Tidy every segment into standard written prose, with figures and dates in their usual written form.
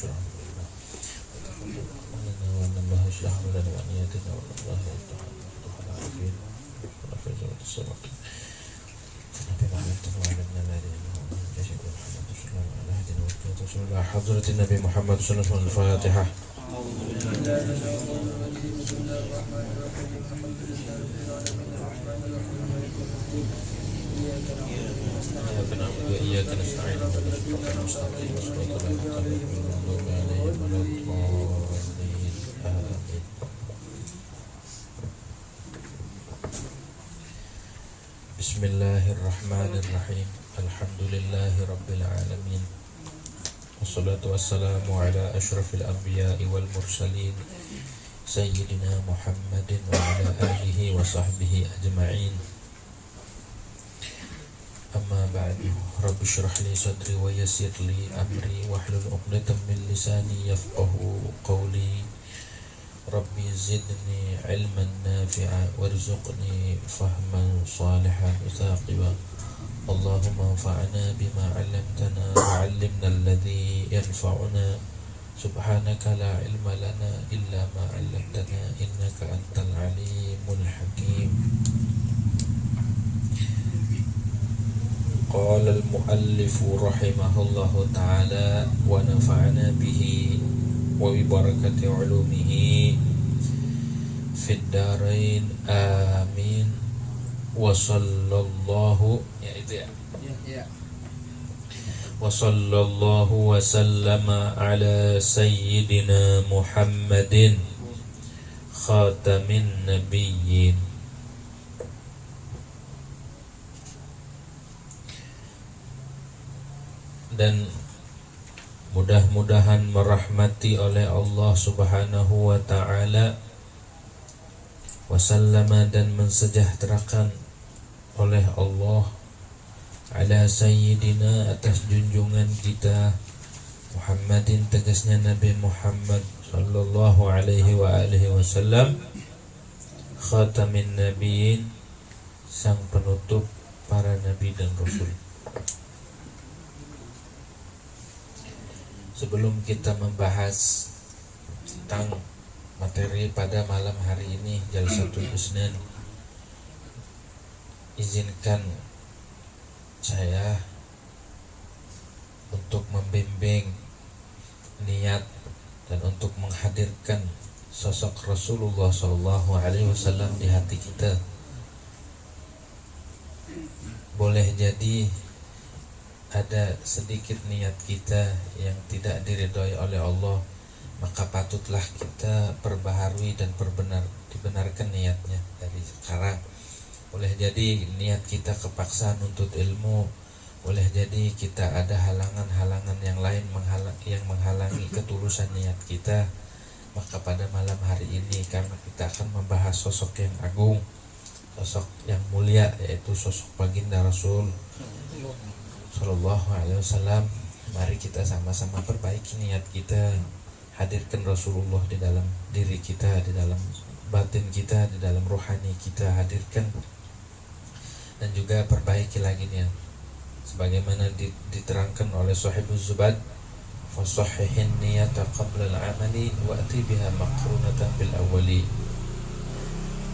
واشرح لنا وأن الله يشرح لنا ونيتنا وأن الله يفتح العارفين ونفذ السبق فنبي معرفتنا وعلمنا ما دينه ومن جشد محمد صلى الله عليه وسلم والكاتب صلى الله حضرة النبي محمد صلى الله عليه وسلم الفاتحة. إياك نعبد وإياك نستعين اهدنا الصراط المستقيم صراط الذين أنعمت عليهم غير المغضوب عليهم ولا الضالين آمين. بسم الله الرحمن الرحيم. الحمد لله رب العالمين والصلاة والسلام على أشرف الأنبياء والمرسلين سيدنا محمد وعلى آله وصحبه أجمعين. أما بعد رب اشرح لي صدري ويسر لي أمري واحلل عقدة من لساني يفقه قولي. ربي زدني علما نافعا وارزقني فهما صالحا ثاقبا. اللهم انفعنا بما علمتنا وعلمنا الذي ينفعنا. سبحانك لا علم لنا إلا ما علمتنا إنك أنت العليم الحكيم. قال المؤلف رحمه الله تعالى ونفعنا به وببركة علومه في الدارين آمين. وصلى الله وسلم على سيدنا محمد خاتم النبيين. Dan mudah-mudahan merahmati oleh Allah Subhanahu wa ta'ala, wasallama dan mensejahterakan oleh Allah ala sayyidina atas junjungan kita Muhammadin tegasnya Nabi Muhammad sallallahu alaihi wa alihi wasallam khatamin nabiyyin sang penutup para nabi dan rasul. Sebelum kita membahas tentang materi pada malam hari ini Jalsatul Isnan, izinkan saya untuk membimbing niat dan untuk menghadirkan sosok Rasulullah SAW di hati kita. Boleh jadi ada sedikit niat kita yang tidak diridhoi oleh Allah, maka patutlah kita perbaharui dan dibenarkan niatnya dari sekarang. Boleh jadi niat kita kepaksa nuntut ilmu, boleh jadi kita ada halangan-halangan yang lain yang menghalangi ketulusan niat kita. Maka pada malam hari ini karena kita akan membahas sosok yang agung, sosok yang mulia, yaitu sosok baginda Rasul Sallallahu Alaihi Wasallam, mari kita sama-sama perbaiki niat kita, hadirkan Rasulullah di dalam diri kita, di dalam batin kita, di dalam rohani kita, hadirkan. Dan juga perbaiki lagi niat sebagaimana diterangkan oleh Sahibuz Zubad, fasahhihin niyata qabla al-amali wa'ti biha maqrunatan bil awwali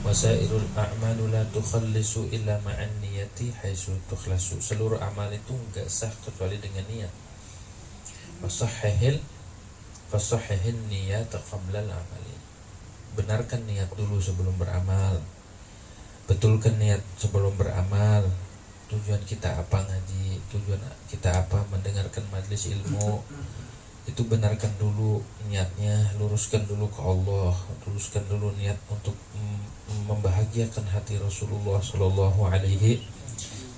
wasairul a'malu la tukhallisu illa ma'an niyati haitsu tukhlasu. Seluruh amal itu enggak sah kecuali dengan niat. Fasahhihin niyata qabla al-amali, benarkan niat dulu sebelum beramal. Betulkan niat sebelum beramal. Tujuan kita apa ngaji, tujuan kita apa mendengarkan majelis ilmu, itu benarkan dulu niatnya, luruskan dulu ke Allah, luruskan dulu niat untuk membahagiakan hati Rasulullah Sallallahu Alaihi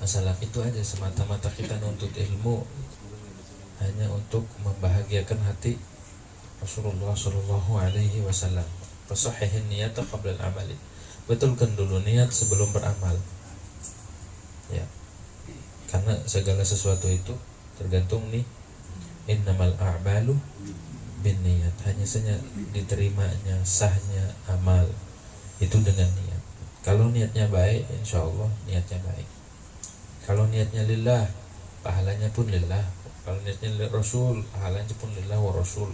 Wasallam. Itu aja, semata-mata kita nuntut ilmu hanya untuk membahagiakan hati Rasulullah Sallallahu Alaihi Wasallam. Fasahhihin niyata qabla al-amali, betulkan dulu niat sebelum beramal. Ya, karena segala sesuatu itu tergantung nih, innamal a'malu binniyat, hanya saja diterimanya, sahnya amal itu dengan niat. Kalau niatnya baik, insya Allah niatnya baik. Kalau niatnya lillah, pahalanya pun lillah, Kalau niatnya lillah Rasul, pahalanya pun lillah wa Rasul.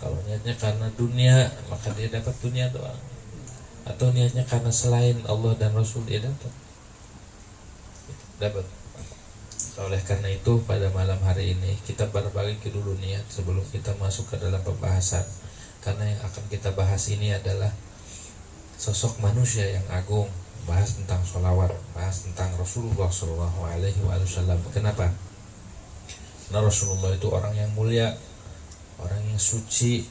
Kalau niatnya karena dunia, maka dia dapat dunia doang. Atau niatnya karena selain Allah dan Rasul, dia dapat. Oleh karena itu pada malam hari ini kita berbagi dulu niat sebelum kita masuk ke dalam pembahasan. Karena yang akan kita bahas ini adalah sosok manusia yang agung, bahas tentang sholawat, bahas tentang Rasulullah SAW. Kenapa? Karena Rasulullah itu orang yang mulia, orang yang suci,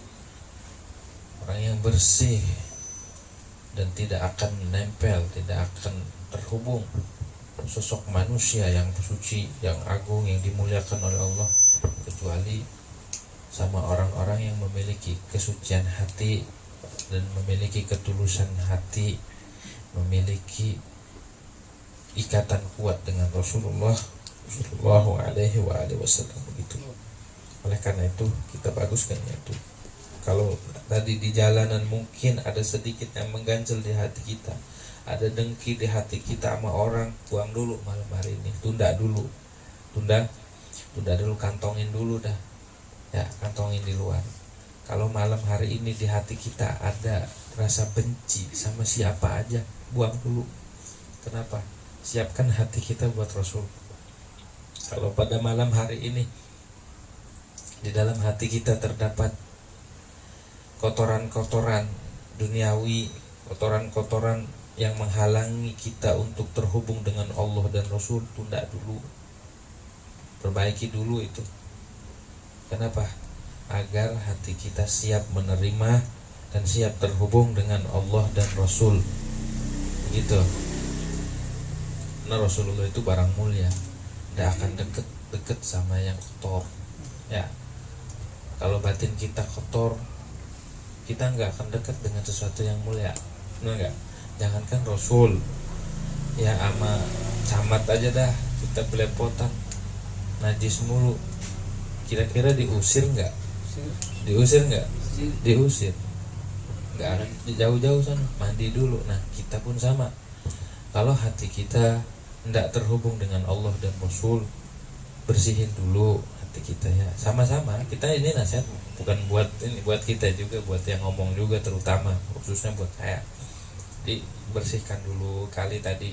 orang yang bersih, dan tidak akan menempel, tidak akan terhubung sosok manusia yang suci, yang agung, yang dimuliakan oleh Allah kecuali sama orang-orang yang memiliki kesucian hati dan memiliki ketulusan hati, memiliki ikatan kuat dengan Rasulullah Sallallahu Alaihi Wasallam begitu. Oleh karena itu kita baguskan itu. Kalau tadi di jalanan mungkin ada sedikit yang mengganjal di hati kita, ada dengki di hati kita sama orang, buang dulu malam hari ini, tunda dulu, kantongin dulu dah, ya kantongin di luar. Kalau malam hari ini di hati kita ada rasa benci sama siapa aja, buang dulu. Kenapa? Siapkan hati kita buat Rasul. Kalau pada malam hari ini di dalam hati kita terdapat kotoran-kotoran duniawi, kotoran-kotoran yang menghalangi kita untuk terhubung dengan Allah dan Rasul, tunda dulu, perbaiki dulu itu. Kenapa? Agar hati kita siap menerima dan siap terhubung dengan Allah dan Rasul. Begitu. Nah, Rasulullah itu barang mulia, tidak akan deket sama yang kotor. Ya, kalau batin kita kotor, kita nggak akan dekat dengan sesuatu yang mulia. Benar nggak? Jangankan Rasul, ya ama camat aja dah kita belepotan, najis mulu. Kira-kira diusir nggak? Diusir nggak? Diusir. Nggak akan jauh-jauh sana, mandi dulu. Nah, kita pun sama. Kalau hati kita tidak terhubung dengan Allah dan Rasul, bersihin dulu hati kita ya. Sama-sama. Kita ini nasihat bukan buat ini, buat kita juga, buat yang ngomong juga, terutama khususnya buat saya. Dibersihkan dulu. Kali tadi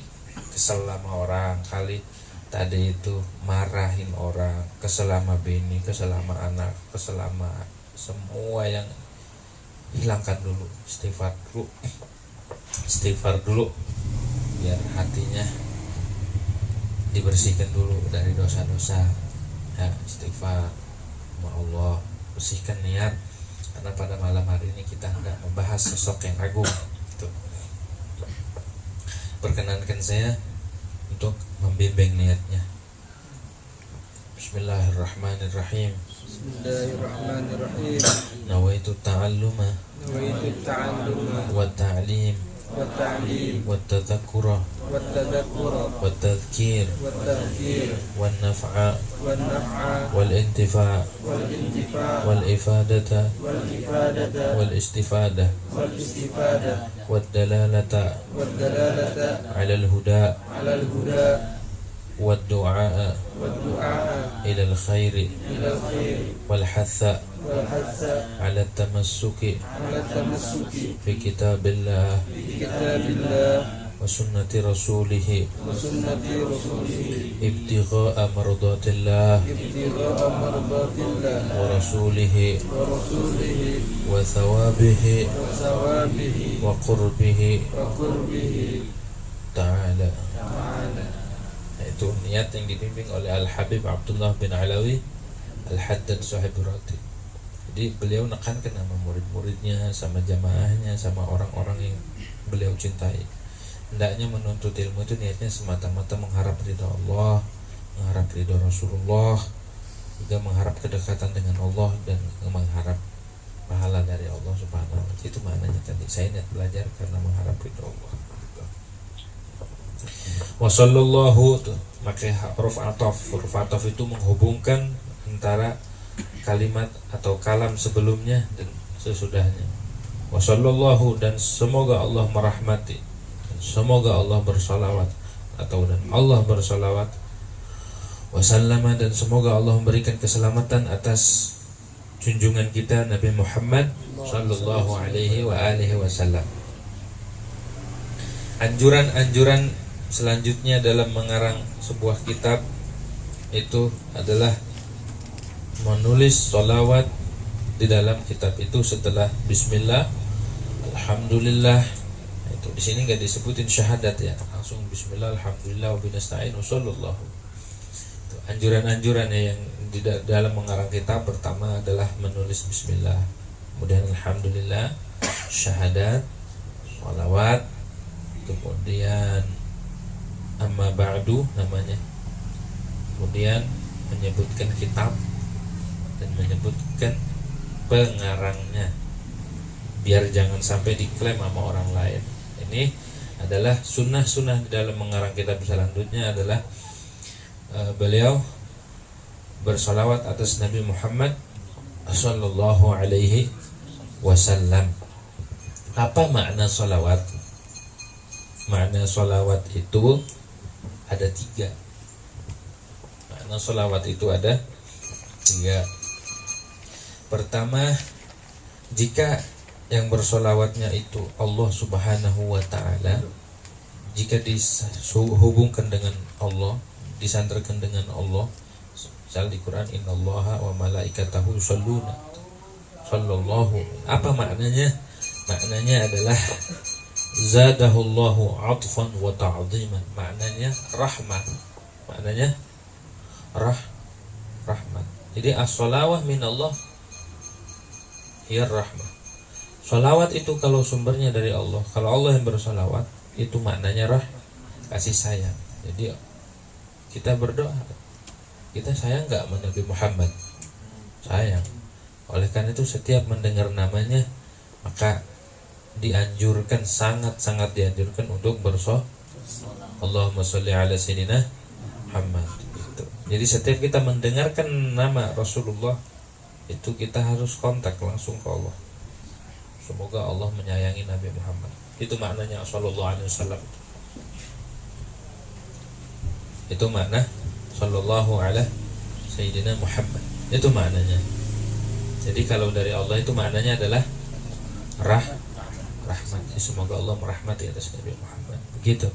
kesel sama orang, kali tadi itu marahin orang, kesel sama bini, kesel sama anak, kesel sama semua yang hilangkan dulu. Istighfar dulu biar hatinya dibersihkan dulu dari dosa-dosa. Ya, istighfar sama Allah, bersihkan niat. Karena pada malam hari ini kita hendak membahas sosok yang agung. Perkenankan saya untuk membimbing niatnya. Bismillahirrahmanirrahim. Bismillahirrahmanirrahim. Nawaitu ta'alluma wa ta'lim wa tadhakkura wa tadhkir wa naf'a wal intifa' wal ifadata wal istifada wad dalalata ala al huda wad du'a ila al khair wal hatha ala tamassuki fi kitabillah wa sunnati rasulih ibtigha'a mardatillah wa rasulih wa thawabihi wa qurbihi ta'ala. Itu niat yang dibimbing oleh Al-Habib Abdullah bin Alawi Al-Haddad Sahibur Ratib. Jadi beliau nekankan sama murid-muridnya, sama jamaahnya, sama orang-orang yang beliau cintai. Hendaknya menuntut ilmu itu niatnya semata-mata mengharap ridha Allah, mengharap ridha Rasulullah, juga mengharap kedekatan dengan Allah dan mengharap pahala dari Allah Subhanahu wa ta'ala. Itu maknanya tadi. Saya niat belajar karena mengharap ridha Allah. Wa sallallahu, pakai huruf ataf itu menghubungkan antara kalimat atau kalam sebelumnya dan sesudahnya. Wa sallallahu, dan semoga Allah merahmati, dan semoga Allah bersalawat, atau dan Allah bersalawat. wasallama, dan semoga Allah memberikan keselamatan atas junjungan kita Nabi Muhammad sallallahu alaihi wa alihi wasallam. Anjuran-anjuran selanjutnya dalam mengarang sebuah kitab itu adalah menulis sholawat di dalam kitab itu setelah bismillah, alhamdulillah. Itu di sini nggak disebutin syahadat ya, langsung bismillah, alhamdulillah, wa binasta'in, sallallahu. Anjuran-anjuran yang di dalam mengarang kitab pertama adalah menulis bismillah, kemudian alhamdulillah, syahadat, sholawat, kemudian amma ba'du namanya, kemudian menyebutkan kitab dan menyebutkan pengarangnya biar jangan sampai diklaim sama orang lain. Ini adalah sunnah-sunnah di dalam mengarang kitab. Selanjutnya adalah beliau bersalawat atas Nabi Muhammad sallallahu alaihi wasallam. Apa makna salawat? Makna salawat itu ada 3. Makna salawat itu ada 3. Pertama, jika yang bersolawatnya itu Allah subhanahu wa ta'ala, jika dihubungkan dengan Allah, disandarkan dengan Allah, misal di Quran innallaha wa malaikatahu yusholluna, sallallahu. Apa maknanya? Maknanya adalah zadahullahu atfan wa ta'ziman. Maknanya rahmat. Maknanya rahmat. Jadi as-shalawah minallah hiya rahmah. Sholawat itu kalau sumbernya dari Allah, kalau Allah yang bersolawat, itu maknanya kasih sayang. Jadi kita berdoa, kita sayang nggak sama Nabi Muhammad? Sayang. Oleh karena itu setiap mendengar namanya, maka dianjurkan, sangat-sangat dianjurkan untuk bersolawat. Allahumma sholli ala sayyidina Muhammad. Gitu. Jadi setiap kita mendengarkan nama Rasulullah, itu kita harus kontak langsung ke Allah. Semoga Allah menyayangi Nabi Muhammad. Itu maknanya sallallahu alaihi wasallam. Itu makna sallallahu alaihi sayyidina Muhammad. Itu maknanya. Jadi kalau dari Allah itu maknanya adalah rahmat. Semoga Allah merahmati atas Nabi Muhammad. Begitu.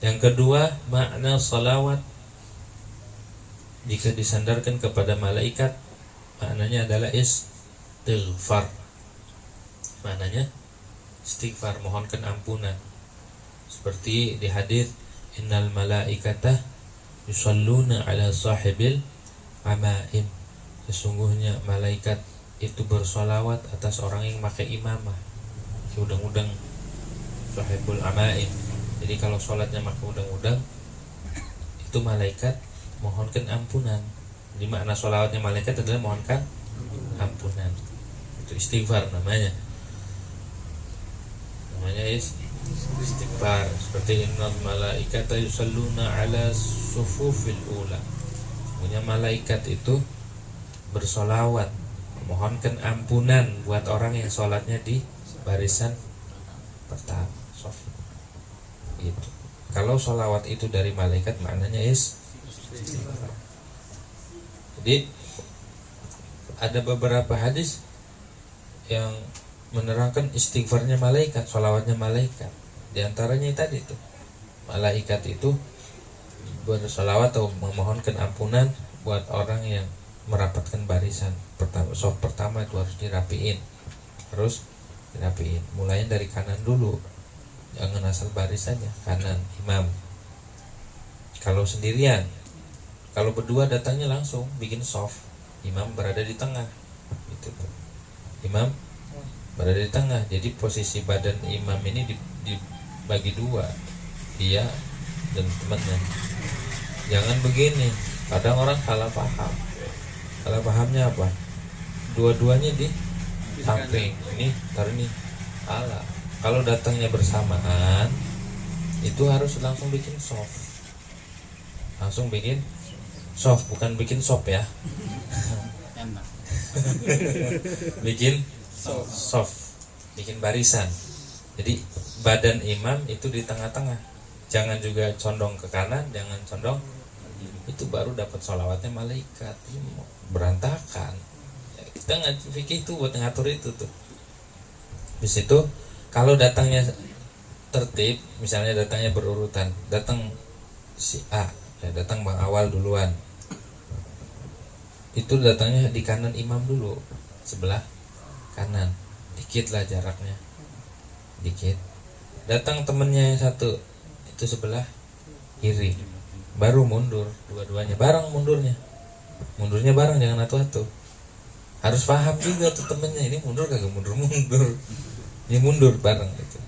Yang kedua, makna salawat jika disandarkan kepada malaikat, maknanya adalah istighfar. Maknanya istighfar, mohonkan ampunan. Seperti di hadis innal malaikata yusalluna ala sahibil amaim. Sesungguhnya malaikat itu bersolawat atas orang yang pakai imamah, udang-udang, sahibul amaim. Jadi kalau sholatnya pakai udang-udang, itu malaikat mohonkan ampunan. Jadi makna sholawatnya malaikat adalah mohonkan ampunan. Itu istighfar namanya. Namanya istighfar. Seperti innal malaikata yusalluna ala sufufil ula. Sebenarnya malaikat itu bersolawat, mohonkan ampunan buat orang yang sholatnya di barisan pertama, sof. Gitu. Kalau sholawat itu dari malaikat, maknanya istighfar. Jadi ada beberapa hadis yang menerangkan istighfarnya malaikat, sholawatnya malaikat. Di antaranya tadi itu, malaikat itu bersolawat atau memohonkan ampunan buat orang yang merapatkan barisan pertama. Sof pertama itu harus dirapiin, mulainya dari kanan dulu, jangan asal barisannya kanan imam. Kalau sendirian, kalau berdua datangnya langsung bikin sof, imam berada di tengah, gitu. Imam berada di tengah, jadi posisi badan imam ini dibagi dua, dia dan temannya. Jangan begini, kadang orang salah paham. Salah pahamnya apa? Dua-duanya di samping, ini taruh ini. Salah. Kalau datangnya bersamaan, itu harus langsung bikin soft. Langsung bikin soft, bukan bikin sop ya. Bikin soft, bikin barisan. Jadi badan imam itu di tengah-tengah. Jangan juga condong ke kanan, jangan condong itu baru dapat sholawatnya malaikat. Berantakan ya, kita ngaji fikih itu buat ngatur itu tuh. Di situ kalau datangnya tertib, misalnya datangnya berurutan, datang si A ya, datang bang awal duluan, itu datangnya di kanan imam dulu, sebelah kanan, dikit lah jaraknya, dikit. Datang temennya yang satu, itu sebelah kiri, baru mundur dua-duanya bareng mundurnya bareng, jangan atu-atu. Harus paham juga tuh temennya, ini mundur kagak mundur, ini mundur bareng gitu.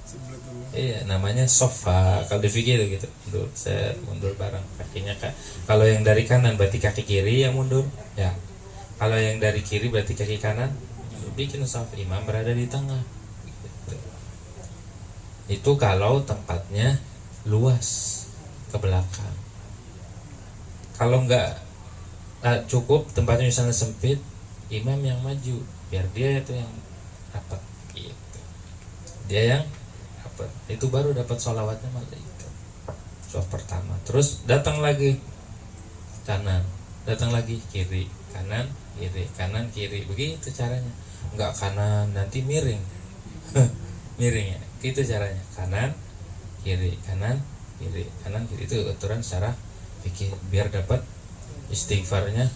Iya, namanya sofa kalau di fikih itu gitu, mundur bareng kakinya kak. Kalau yang dari kanan berarti kaki kiri yang mundur ya, kalau yang dari kiri berarti kaki kanan. Bikin sofa, imam berada di tengah gitu. Itu kalau tempatnya luas ke belakang. Kalau enggak cukup tempatnya misalnya sempit, imam yang maju biar dia itu yang rapat gitu. Dia yang rapat, itu baru dapat sholawatnya malaikat. Soal pertama, terus datang lagi kanan, datang lagi kiri, kanan kiri, begitu caranya. Enggak kanan nanti miring. Miring ya, gitu caranya. Kanan kiri itu aturan secara fikih biar dapat istighfarnya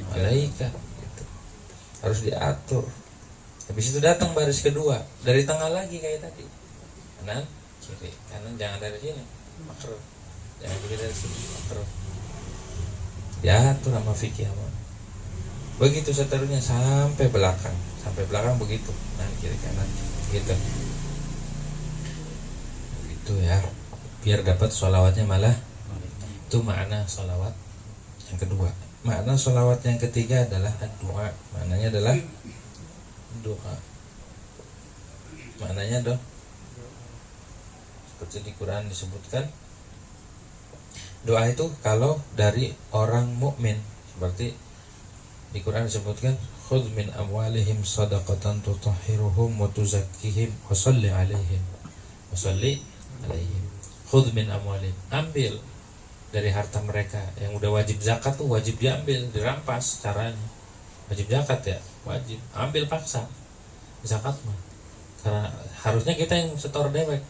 malaikat gitu. Harus diatur. Habis itu datang baris kedua dari tengah lagi kayak tadi, kanan kiri, jangan dari sini makruh, jangan juga dari sini makruh, diatur sama fikih sama. Begitu seterusnya sampai belakang begitu, kanan kiri gitu. Begitu ya, biar dapat sholawatnya malah. Itu makna sholawat yang kedua. Makna sholawat yang ketiga adalah doa. Maknanya adalah doa. Maknanya seperti di Quran disebutkan, doa itu kalau dari orang mukmin, seperti di Quran disebutkan, khudh min amwalihim shadaqatan tutahhiruhum wa tuzakkihim wa shalli alaihim. Khudh min amwalihim, ambil dari harta mereka yang udah wajib zakat tuh, wajib diambil, dirampas caranya. Wajib zakat ya, wajib ambil paksa zakat mah. Karena harusnya kita yang setor dewek,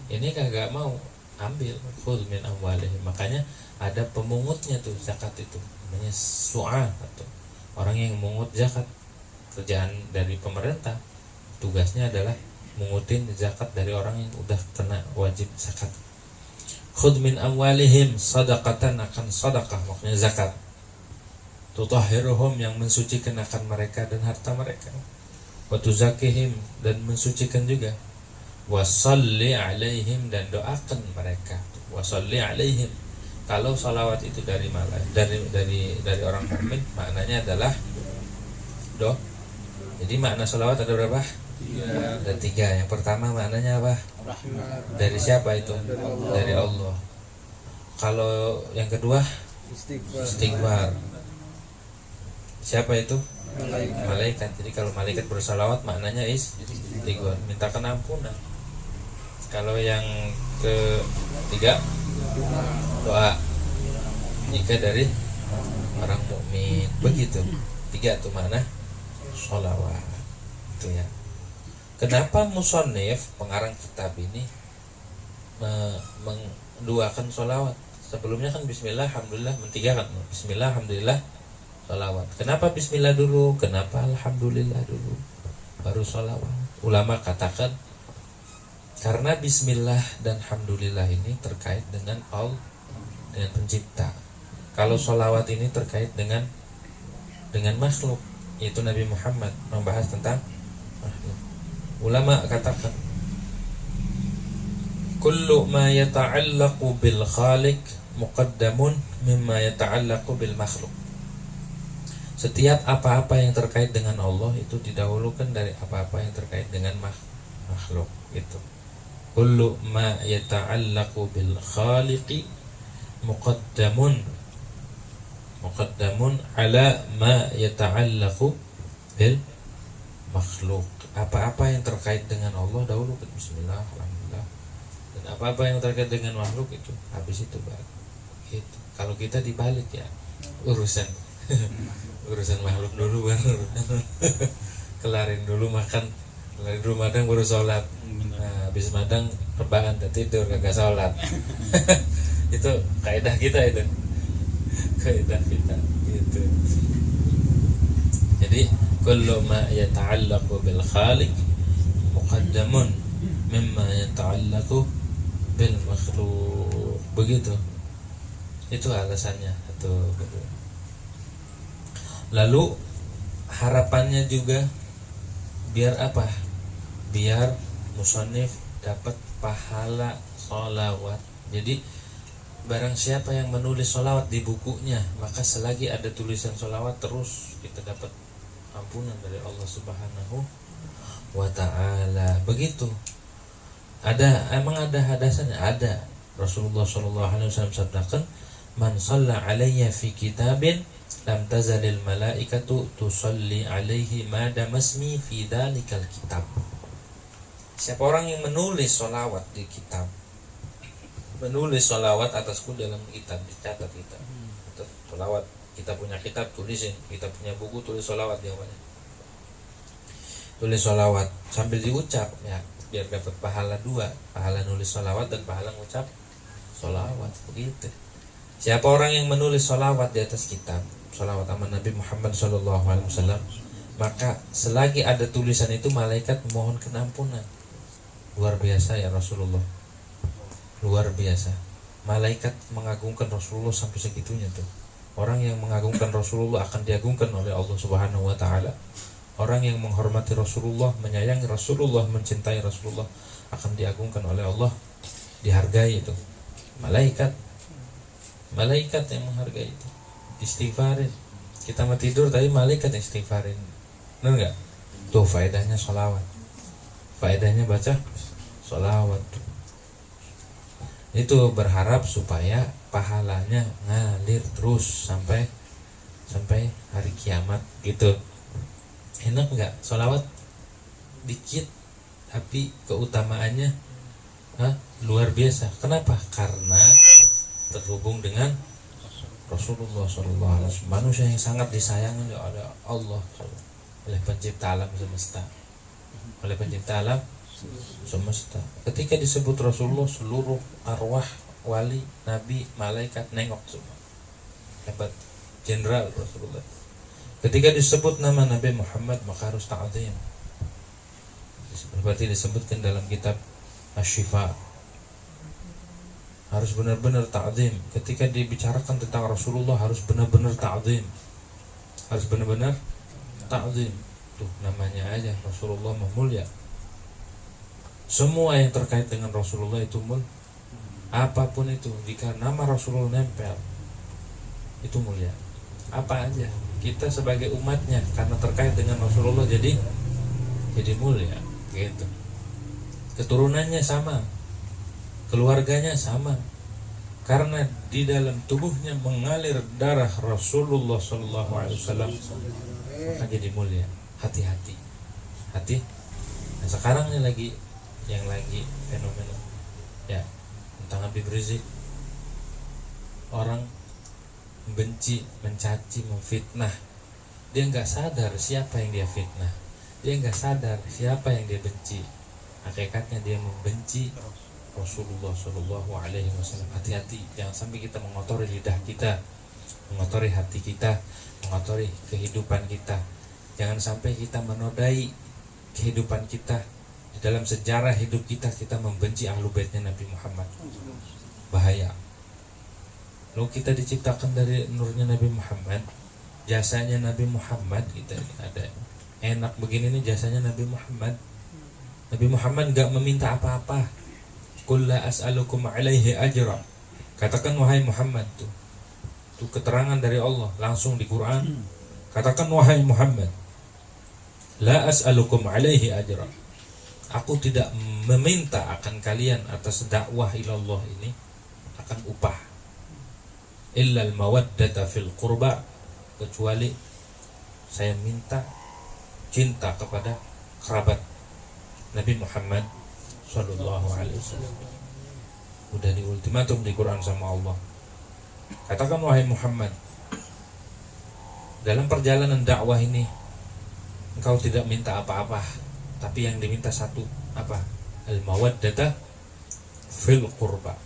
ini kagak mau ambil. Khudh min amwalihim, makanya ada pemungutnya tuh zakat itu, namanya su'a atau orang yang mengut zakat. Kerjaan dari pemerintah, tugasnya adalah mengutin zakat dari orang yang udah kena wajib zakat. Khudh min amwalihim sadaqatan, akan sadaqah maksudnya zakat. Tutahhiruhum, yang mensucikan akan mereka dan harta mereka. Wa tuzakkihim, dan mensucikan juga. Wa shalli alaihim, dan doakan mereka. Wa shalli alaihim. Kalau salawat itu dari orang mukmin, maknanya adalah doa. Jadi makna salawat ada berapa? Ada 3. Yang pertama maknanya apa? Dari siapa itu? Dari Allah. Kalau yang kedua istighfar. Siapa itu? Malaikat. Jadi kalau malaikat bersalawat maknanya istighfar, mintakan ampunan. Kalau yang ketiga doa, jika dari orang mukmin. Begitu 3 tuh makna sholawat itu ya. Kenapa musannif pengarang kitab ini menduakan sholawat? Sebelumnya kan bismillah, alhamdulillah, mentiga kan? Bismillah, alhamdulillah, sholawat. Kenapa bismillah dulu? Kenapa alhamdulillah dulu, baru sholawat? Ulama katakan karena bismillah dan alhamdulillah ini terkait dengan Allah, dengan pencipta. Kalau sholawat ini terkait dengan makhluk, yaitu Nabi Muhammad, membahas tentang makhluk. Ulama katakan kullu ma yata'allaqu bil khaliq muqaddamun mimma yata'allaqu bil makhluk. Setiap apa-apa yang terkait dengan Allah itu didahulukan dari apa-apa yang terkait dengan makhluk itu. Kullu ma yata'allaqu bil khaliqi muqaddamun ala ma yata'allaqu bil makhluk. Apa-apa yang terkait dengan Allah dahulu bismillah, alhamdulillah. Dan apa-apa yang terkait dengan makhluk itu habis itu baru. gitu. Kalau kita dibalik ya, urusan urusan makhluk dulu baru kelarin dulu makan, kelarin dulu madang baru sholat. Nah, habis madang rebahan tidur kagak sholat. Itu kaidah kita itu, kaidah kita gitu. Jadi kullu ma yata'allaqu bil khaliq muqaddamun mimma yata'allaqu bil makhluq. Begitu. Itu alasannya itu. Lalu harapannya juga biar apa? Biar musannif dapat pahala sholawat. Jadi barang siapa yang menulis sholawat di bukunya, maka selagi ada tulisan sholawat terus kita dapat ampunan dari Allah Subhanahu wa ta'ala. Begitu. Emang ada hadasannya? Ada. Rasulullah SAW sabdakan, man shalla alayya fi kitabin lam tazalil malaikatu tusalli alaihi ma damasmi fi dhalikal kitab. Siapa orang yang menulis sholawat di kitab, menulis sholawat atasku dalam kitab, dicatat kita sholawat, kita punya kitab tulisin, kita punya buku tulis sholawat jawabannya, tulis sholawat sambil diucap ya, biar dapat pahala dua, pahala nulis sholawat dan pahala ngucap sholawat. Begitu. Siapa orang yang menulis sholawat di atas kitab, sholawat sama Nabi Muhammad SAW, maka selagi ada tulisan itu malaikat memohonkan ampunan. Luar biasa ya Rasulullah, luar biasa. Malaikat mengagungkan Rasulullah sampai segitunya tuh. Orang yang mengagungkan Rasulullah akan diagungkan oleh Allah Subhanahu wa ta'ala. Orang yang menghormati Rasulullah, menyayangi Rasulullah, mencintai Rasulullah akan diagungkan oleh Allah, dihargai itu. Malaikat yang menghargai itu. Istighfarin. Kita mau tidur tapi malaikat istighfarin. Benar enggak? Tuh faedahnya sholawat. Faedahnya baca sholawat. Itu berharap supaya pahalanya ngalir terus sampai hari kiamat gitu. Enak enggak? Sholawat dikit tapi keutamaannya luar biasa. Kenapa? Karena terhubung dengan Rasulullah SAW, manusia yang sangat disayangi oleh Allah, oleh pencipta alam semesta, oleh pencipta alam semesta. Ketika disebut Rasulullah, seluruh arwah, wali, nabi, malaikat nengok semua. Hebat, jenderal Rasulullah. Ketika disebut nama Nabi Muhammad, maka harus ta'zim. Seperti disebutkan dalam kitab Asy-Syifa, harus benar-benar ta'zim. Ketika dibicarakan tentang Rasulullah, harus benar-benar ta'zim. Harus benar-benar ta'zim. Tuh namanya aja Rasulullah mulia. Semua yang terkait dengan Rasulullah itu apapun itu, jika nama Rasulullah nempel, itu mulia. Apa aja, kita sebagai umatnya karena terkait dengan Rasulullah jadi mulia gitu. Keturunannya sama, keluarganya sama, karena di dalam tubuhnya mengalir darah Rasulullah SAW, maka jadi mulia. Hati-hati. Nah, sekarang ini yang lagi fenomena ya tentang Habib Rizik, orang membenci, mencaci, memfitnah. Dia nggak sadar siapa yang dia fitnah, dia nggak sadar siapa yang dia benci. Hakikatnya dia membenci Rasulullah SAW. Hati-hati, jangan sampai kita mengotori lidah kita, mengotori hati kita, mengotori kehidupan kita. Jangan sampai kita menodai kehidupan kita. Di dalam sejarah hidup kita membenci ahlu baitnya Nabi Muhammad. Bahaya. Lalu kita diciptakan dari nurnya Nabi Muhammad, jasanya Nabi Muhammad, kita ada enak begini nih jasanya Nabi Muhammad. Nabi Muhammad gak meminta apa-apa. Qul la as'alukum alaihi ajra. Katakan wahai Muhammad, tuh keterangan dari Allah langsung di Quran. Katakan wahai Muhammad, la as'alukum alaihi ajra. Aku tidak meminta akan kalian atas dakwah ilallah ini akan upah. Illal mawaddata fil qurba, kecuali saya minta cinta kepada kerabat Nabi Muhammad sallallahu alaihi wasallam. Udah di ultimatum di Quran sama Allah. Katakan wahai Muhammad, dalam perjalanan dakwah ini engkau tidak minta apa-apa, tapi yang diminta satu, apa? Al-mawaddata fil qurba,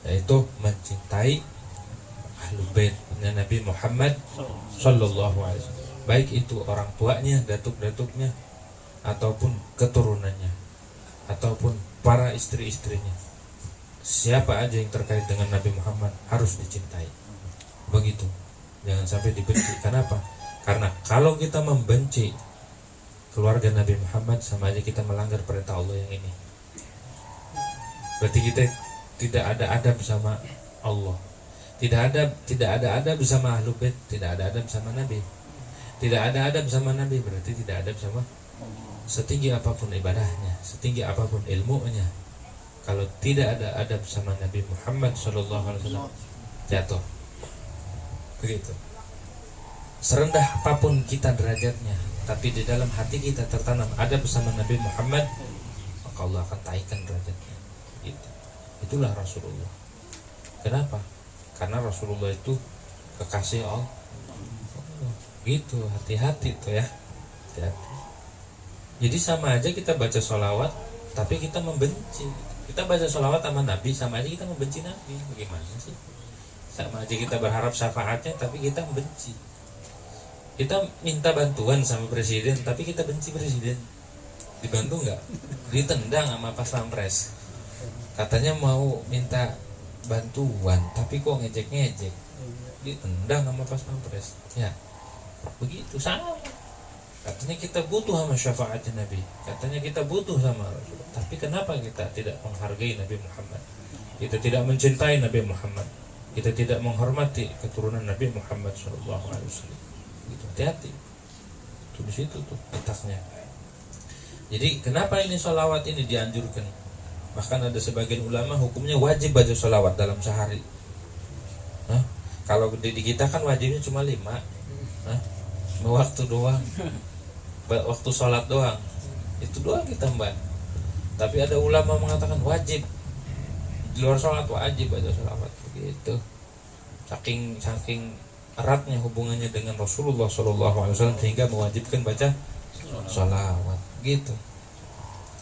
yaitu mencintai ahlul baitnya Nabi Muhammad sallallahu alaihi wasallam, baik itu orang tuanya, datuk-datuknya, ataupun keturunannya, ataupun para istri-istrinya. Siapa aja yang terkait dengan Nabi Muhammad harus dicintai. Begitu. Jangan sampai dibenci. Kenapa? Karena kalau kita membenci keluarga Nabi Muhammad, sama aja kita melanggar perintah Allah yang ini. Berarti kita tidak ada adab sama Allah. Tidak ada adab bersama Ahlul Bait, tidak ada adab sama Nabi. Tidak ada adab sama Nabi, berarti tidak adab sama. Setinggi apapun ibadahnya, setinggi apapun ilmunya, kalau tidak ada adab sama Nabi Muhammad SAW, jatuh. Begitu. Serendah apapun kita derajatnya, tapi di dalam hati kita tertanam adab bersama Nabi Muhammad, maka Allah akan taikkan derajatnya. Gitu. Itulah Rasulullah. Kenapa? Karena Rasulullah itu kekasih Allah. Gitu, hati-hati tuh ya. Hati-hati. Jadi sama aja kita baca sholawat, tapi kita membenci. Kita baca sholawat sama Nabi, sama aja kita membenci Nabi. Bagaimana sih? Sama aja kita berharap syafaatnya, tapi kita membenci. Kita minta bantuan sama presiden, tapi kita benci presiden. Dibantu nggak? Ditendang sama pas pampres. Katanya mau minta bantuan, tapi kok ngejek-ngejek. Ditendang sama pas pampres. Ya, begitu sama. Katanya kita butuh sama syafaatnya Nabi, katanya kita butuh sama Rasul. Tapi kenapa kita tidak menghargai Nabi Muhammad? Kita tidak mencintai Nabi Muhammad. Kita tidak menghormati keturunan Nabi Muhammad SAW. Gitu, hati-hati. Itu di situ tuh letaknya. Jadi kenapa ini sholawat ini dianjurkan? Bahkan ada sebagian ulama hukumnya wajib baca sholawat dalam sehari. Hah? Kalau di kita kan wajibnya cuma 5. Hah? Waktu doang, waktu sholat doang, itu doang kita mbak. Tapi ada ulama mengatakan wajib, di luar sholat wajib baca sholawat. Begitu. Saking eratnya hubungannya dengan Rasulullah SAW sehingga mewajibkan baca sholawat. Gitu.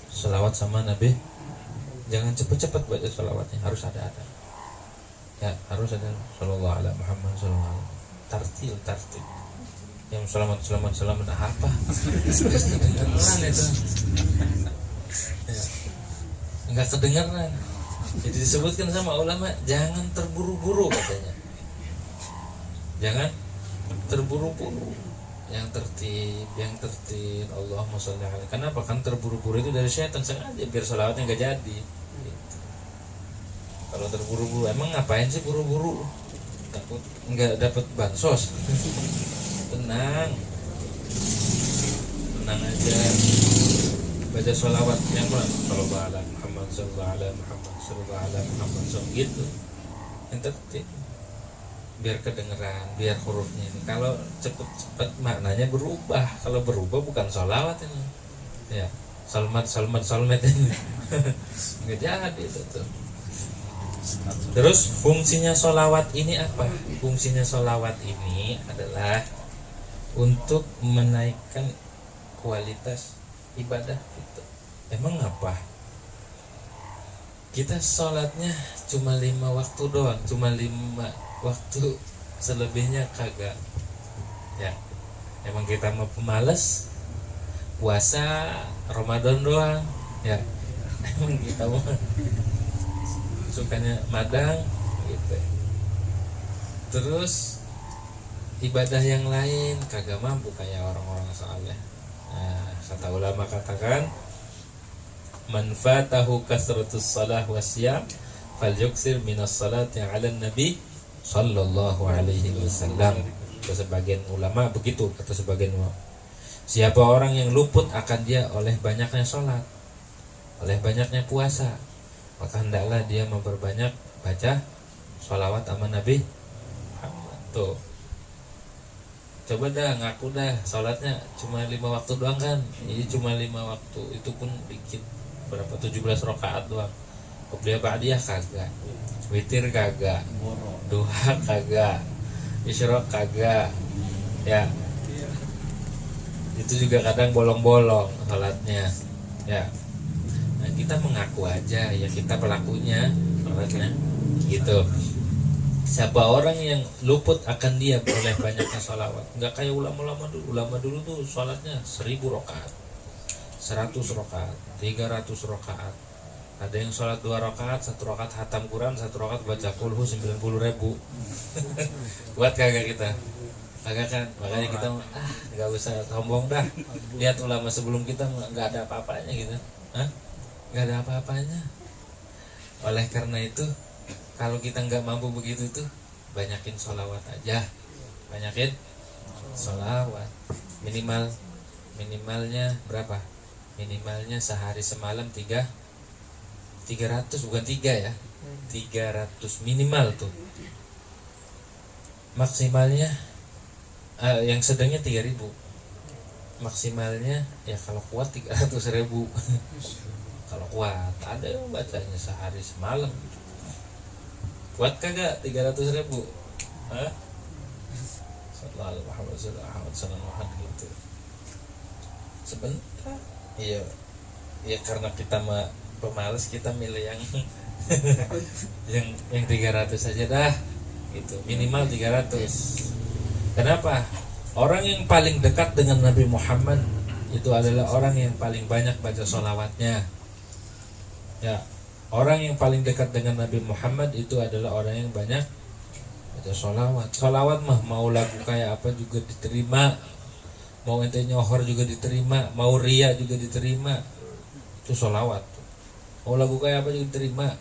Sholawat sama Nabi. Jangan cepet-cepet baca sholawatnya, harus ada. Ya, harus ada. Sallallahu alaihi Muhammad sallallahu. Tartil. Yang selamat apa? Kedengeran itu. Ya. Enggak kedengeran. Jadi disebutkan sama ulama, jangan terburu-buru katanya. Jangan terburu-buru. Yang tertib. Allahumma sholli alaihi. Kenapa? Kan terburu-buru itu dari syaitan sengaja biar sholawatnya enggak jadi. Gitu. Kalau terburu-buru, emang ngapain sih buru-buru? Takut enggak dapat bansos. Tenang aja, baca sholawat yang mana? Sallallahu alaihi Muhammad sallallahu alaihi Muhammad sallallahu alaihi Muhammad gitu. Yang tertib, biar kedengeran, biar hurufnya ini. Kalau cepet maknanya berubah. Kalau berubah bukan sholawat ini. Ya, salmat ini. Nggak jadi itu tuh. Terus fungsinya sholawat ini apa? Fungsinya sholawat ini adalah untuk menaikkan kualitas ibadah kita. Emang apa? Kita sholatnya cuma 5 waktu doang, cuma 5 waktu, selebihnya kagak. Ya, emang kita mau pemalas, puasa Ramadan doang. Ya, emang kita mau sukanya madang gitu. Terus ibadah yang lain kagak mampu kayak orang-orang saleh. Nah, kata ulama katakan, man fatahu kasratus salah wasyam falyuksir minas salati 'alan nabi sallallahu alaihi wasallam. Kata sebagian ulama begitu, kata sebagian ulama. Siapa orang yang luput akan dia oleh banyaknya salat, oleh banyaknya puasa, maka hendaklah dia memperbanyak baca sholawat sama Nabi Muhammad. Tuh, coba dah ngaku dah sholatnya cuma 5 waktu doang kan? Iya cuma 5 waktu, itu pun dikit, berapa 17 rakaat doang. Qobliyah ba'diyah kagak, witir kagak, duha kagak, isyraq kagak, ya itu juga kadang bolong-bolong salatnya, ya. Nah, kita mengaku aja ya kita pelakunya salatnya gitu. Siapa orang yang luput akan dia oleh banyaknya sholawat, nggak kayak ulama-ulama dulu. Ulama dulu tuh sholatnya 1000 rakaat, 100 rakaat, 300 rakaat. Ada yang sholat 2 rakaat, 1 rakaat hatam Quran, 1 rakaat baca kulhu 90.000. Buat kagak kita? Kagak kan? Makanya kita nggak usah sombong dah. Lihat ulama sebelum kita nggak ada apa-apanya gitu. Nggak ada apa-apanya. Oleh karena itu, kalau kita nggak mampu begitu tuh, banyakin sholawat aja. Banyakin sholawat. Minimalnya berapa? Minimalnya sehari semalam 300, bukan 3 ya. 300 minimal tuh. Maksimalnya yang sedangnya 3000. Maksimalnya ya kalau kuat 300.000. Kalau kuat, ada yang bacanya sehari semalam. Kuat kagak 300.000? Sallallahu alaihi wasallam gitu. Sebentar. Iya. Ya karena kita pemalas, kita milih yang yang 300 saja dah. Gitu. Minimal 300. Kenapa? Orang yang paling dekat dengan Nabi Muhammad itu adalah orang yang paling banyak baca sholawatnya. Ya, orang yang paling dekat dengan Nabi Muhammad itu adalah orang yang banyak baca sholawat. Sholawat mah mau lagu kayak apa juga diterima, mau ente nyohor juga diterima, mau ria juga diterima. Itu sholawat. Mau lagu kayak apa juga diterima.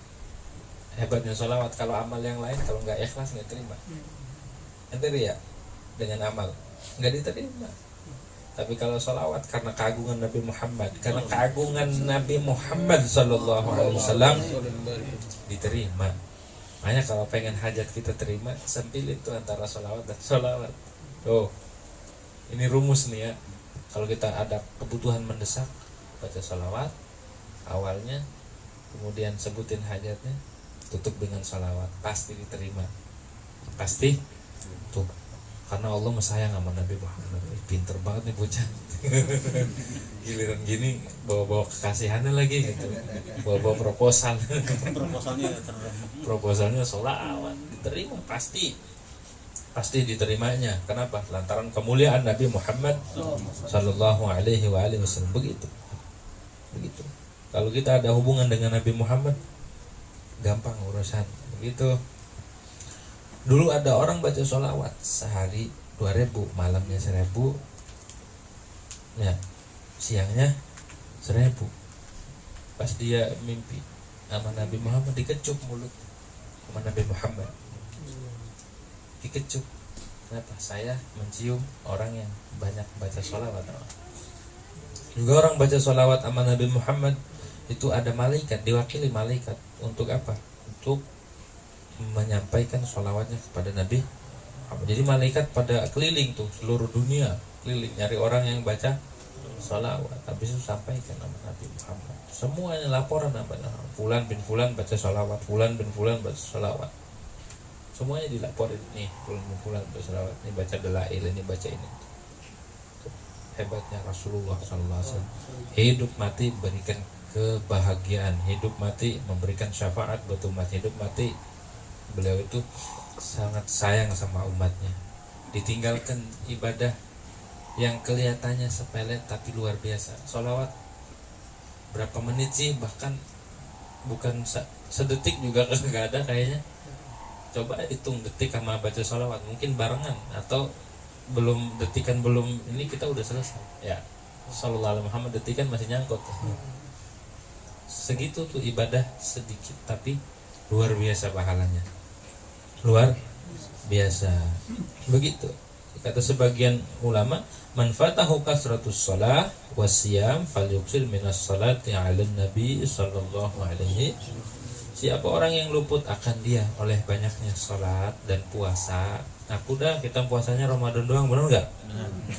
Hebatnya sholawat. Kalau amal yang lain, kalau nggak ikhlas nggak terima. Ente ria dengan amal nggak diterima. Tapi kalau sholawat karena keagungan Nabi Muhammad, karena keagungan Nabi Muhammad Sallallahu Alaihi Wasallam diterima. Makanya kalau pengen hajat kita terima, sempilin tuh antara sholawat dan sholawat. Tuh, ini rumus nih ya. Kalau kita ada kebutuhan mendesak, baca sholawat awalnya, kemudian sebutin hajatnya, tutup dengan sholawat, pasti diterima. Pasti tuh. Karena Allah sayang sama Nabi Muhammad. Pinter banget nih bocah. Giliran gini bawa-bawa kekasihannya lagi gitu. Bawa-bawa proposal. Proposalnya sholawat diterima pasti. Pasti diterimanya. Kenapa? Lantaran kemuliaan Nabi Muhammad Sallallahu Alaihi Wasallam. Begitu. Kalau kita ada hubungan dengan Nabi Muhammad, gampang urusan. Begitu. Dulu ada orang baca sholawat sehari 2000, malamnya 1000, ya siangnya 1000. Pas dia mimpi sama Nabi Muhammad, dikecup mulut sama Nabi Muhammad, dikecup. Kenapa? Saya mencium orang yang banyak baca sholawat. Juga orang baca sholawat sama Nabi Muhammad itu ada malaikat, diwakili malaikat untuk apa? Untuk menyampaikan sholawatnya kepada Nabi. Jadi malaikat pada keliling tuh seluruh dunia, keliling nyari orang yang baca sholawat. Habis itu sampaikan nama Nabi Muhammad. Semuanya laporan apa? Fulan bin Fulan baca sholawat, Fulan bin Fulan baca sholawat. Semuanya dilaporin nih, Fulan bin Fulan baca sholawat, ini baca dalail, ini baca ini. Hebatnya Rasulullah SAW. Hidup mati berikan kebahagiaan, hidup mati memberikan syafaat buat umat, hidup mati beliau itu sangat sayang sama umatnya. Ditinggalkan ibadah yang kelihatannya sepele tapi luar biasa. Sholawat berapa menit sih? Bahkan bukan sedetik juga nggak ada kayaknya. Coba hitung detik sama baca sholawat, mungkin barengan atau belum detikan, belum ini kita udah selesai. Ya, Sallallahu Alaihi Muhammad detikan masih nyangkut. Segitu tuh ibadah sedikit tapi luar biasa pahalanya. Luar biasa. Begitu kata sebagian ulama, man fatahu kasratus shalah wasiyam falyuksir minas salati 'alan nabi sallallahu alaihi. Siapa orang yang luput akan dia oleh banyaknya salat dan puasa. Nah, udah kita puasanya Ramadan doang, benar enggak?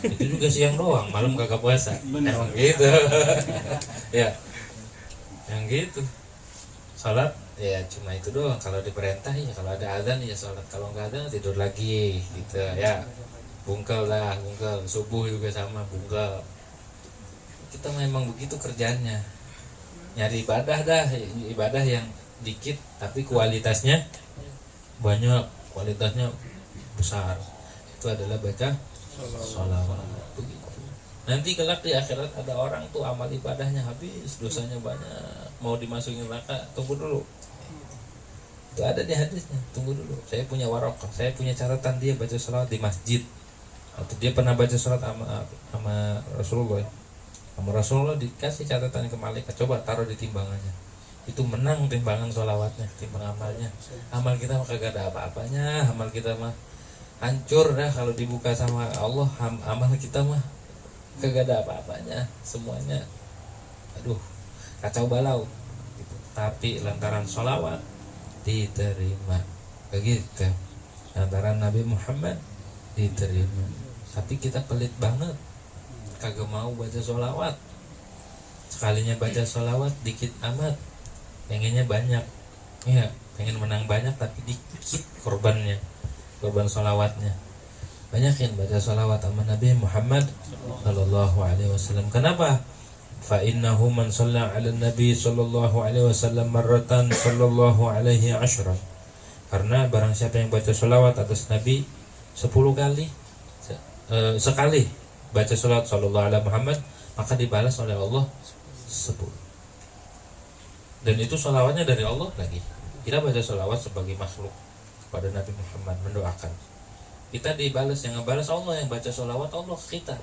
Itu juga siang doang, malam kagak puasa. Emang gitu. Ya. Yang gitu. Sholat ya cuma itu doang, kalau diperintah ya, kalau ada azan ya sholat, kalau nggak ada tidur lagi gitu ya. Bungkel lah, bungkel subuh juga sama bungkel. Kita memang begitu kerjaannya, nyari ibadah dah, ibadah yang dikit tapi kualitasnya banyak, kualitasnya besar. Itu adalah baca sholawat. Nanti kelak di akhirat ada orang tuh amal ibadahnya habis, dosanya banyak, mau dimasukin neraka, tunggu dulu. Itu ada di hadisnya, tunggu dulu. Saya punya warokah, saya punya catatan dia baca sholawat di masjid, atau dia pernah baca sholawat sama Rasulullah. Sama Rasulullah dikasih catatan ke malaikat, coba taruh di timbangannya. Itu menang timbangan sholawatnya, timbang amalnya. Amal kita mah kagak ada apa-apanya, amal kita mah hancur dah kalau dibuka sama Allah. Amal kita mah kagak ada apa-apanya, semuanya aduh kacau balau gitu. Tapi lantaran sholawat diterima, begitu. Lantaran Nabi Muhammad diterima. Tapi kita pelit banget, kagak mau baca sholawat. Sekalinya baca sholawat dikit amat, pengennya banyak ya, pengen menang banyak tapi dikit korbannya, korban sholawatnya. Banyakin baca sholawat sama Nabi Muhammad sallallahu alaihi wasallam. Kenapa? Fa innahu man shalla 'ala Nabi sallallahu alaihi wasallam marratan sallallahu alaihi ashran. Karena barang siapa yang baca sholawat atas Nabi 10 kali, sekali baca sholawat sallallahu alaihi Muhammad, maka dibalas oleh Allah 10. Dan itu sholawatnya dari Allah lagi. Kita baca sholawat sebagai makhluk kepada Nabi Muhammad, mendoakan. Kita dibalas, yang ngebalas Allah, yang baca sholawat Allah ke kita,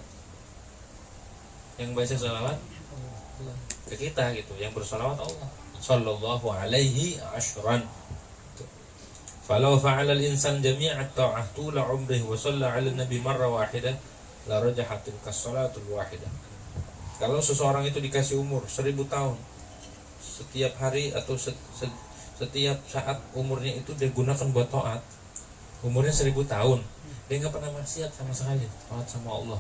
yang baca sholawat ke kita gitu, yang bersolawat Allah sallallahu alaihi ashran. Falau fa'ala al-insan jami'at ta'ah tula umrih wa shalla 'ala nabi marra wahidah la rajahat kas-salatul wahidah. Kalau seseorang itu dikasih umur 1000 tahun, setiap hari atau setiap saat umurnya itu digunakan buat taat, umurnya 1000 tahun, dia nggak pernah maksiat sama sekali, taat sama Allah,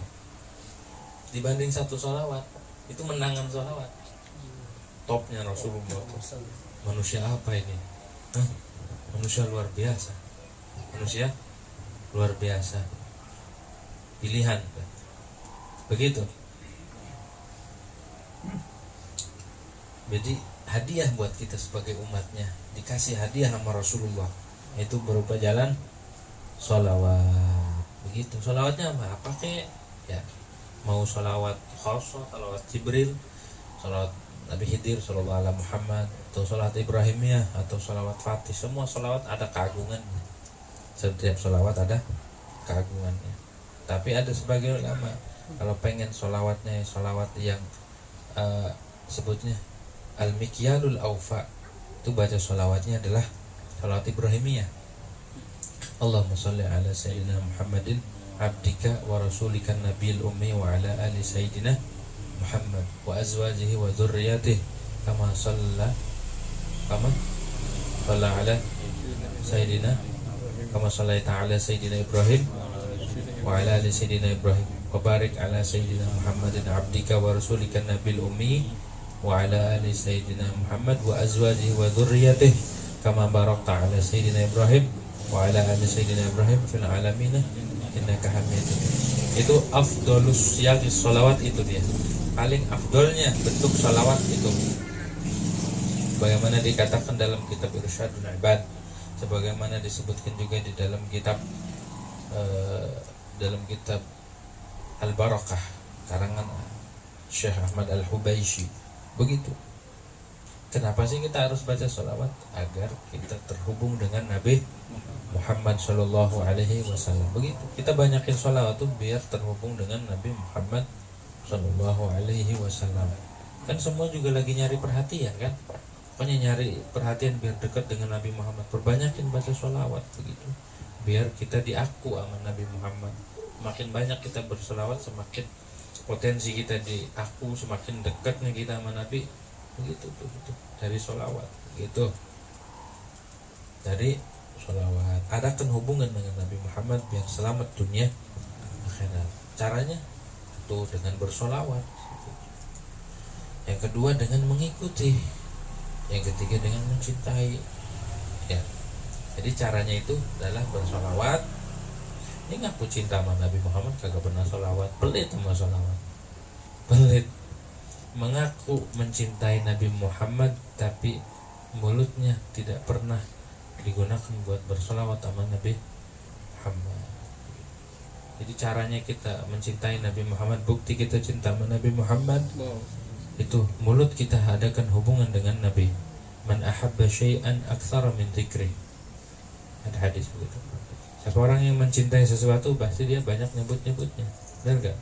dibanding satu sholawat, itu menangan sholawat. Topnya Rasulullah. Manusia apa ini? Manusia luar biasa. Manusia luar biasa. Pilihan. Begitu. Jadi hadiah buat kita sebagai umatnya, dikasih hadiah sama Rasulullah, itu berupa jalan sholawat. Begitu. Sholawatnya apa kek? Ya, mau sholawat khasah, sholawat Jibril, sholawat Nabi Khidir sallallahu alaihi Muhammad, atau sholawat Ibrahimiyah, atau sholawat Fatih, semua sholawat ada keagungannya. Setiap sholawat ada keagungannya. Tapi ada sebagian ulama kalau pengen sholawatnya sholawat yang sebutnya al-mikyalul awfa, itu baca sholawatnya adalah sholawat Ibrahimiyah. Allahumma sholli ala sayyidina Muhammadin abdika wa rasulika nabiyil ummi wa ala ali sayyidina Muhammad wa azwajihi wa dzurriyyatihi kama shalla ala sayyidina kama shallaita ala sayyidina Ibrahim wa ala ali sayyidina Ibrahim wa barik ala sayyidina Muhammadin abdika wa rasulika nabiyil ummi wa ala ali sayyidina Muhammad wa azwajihi wa dzurriyyatihi kama barakta ala sayyidina Ibrahim wa ala ali sayyidina Ibrahim fil alamin innaka Hamidum. Itu afdolus siyaqis sholawat, itu dia paling afdolnya bentuk sholawat itu, bagaimana dikatakan dalam kitab Irsyadul Ibad, sebagaimana disebutkan juga di dalam kitab Al-Barakah karangan Syekh Ahmad Al-Hubayshi. Begitu. Kenapa sih kita harus baca sholawat? Agar kita terhubung dengan Nabi Muhammad Sallallahu Alaihi Wasallam. Begitu. Kita banyakin sholawat tuh biar terhubung dengan Nabi Muhammad Sallallahu Alaihi Wasallam. Kan semua juga lagi nyari perhatian kan? Pokoknya nyari perhatian biar dekat dengan Nabi Muhammad. Perbanyakin baca sholawat begitu. Biar kita diaku sama Nabi Muhammad. Makin banyak kita bersolawat, semakin potensi kita diaku, semakin dekatnya kita sama Nabi. Begitu. Dari sholawat gitu. Dari sholawat adakan hubungan dengan Nabi Muhammad biar selamat dunia akhirat. Caranya dengan bersolawat. Yang kedua dengan mengikuti Yang ketiga dengan mencintai. Ya. Jadi caranya itu adalah bersolawat. Ini ngaku cinta sama Nabi Muhammad kagak pernah solawat, pelit sama solawat, pelit. Mengaku mencintai Nabi Muhammad tapi mulutnya tidak pernah digunakan buat bersolawat sama Nabi Muhammad. Jadi caranya kita mencintai Nabi Muhammad, bukti kita cinta sama Nabi Muhammad, itu mulut kita adakan hubungan dengan Nabi. Man ahabba syai'an aktsara min dzikri. Ada hadis begitu. Siapa orang yang mencintai sesuatu pasti dia banyak nyebut-nyebutnya. Benar enggak?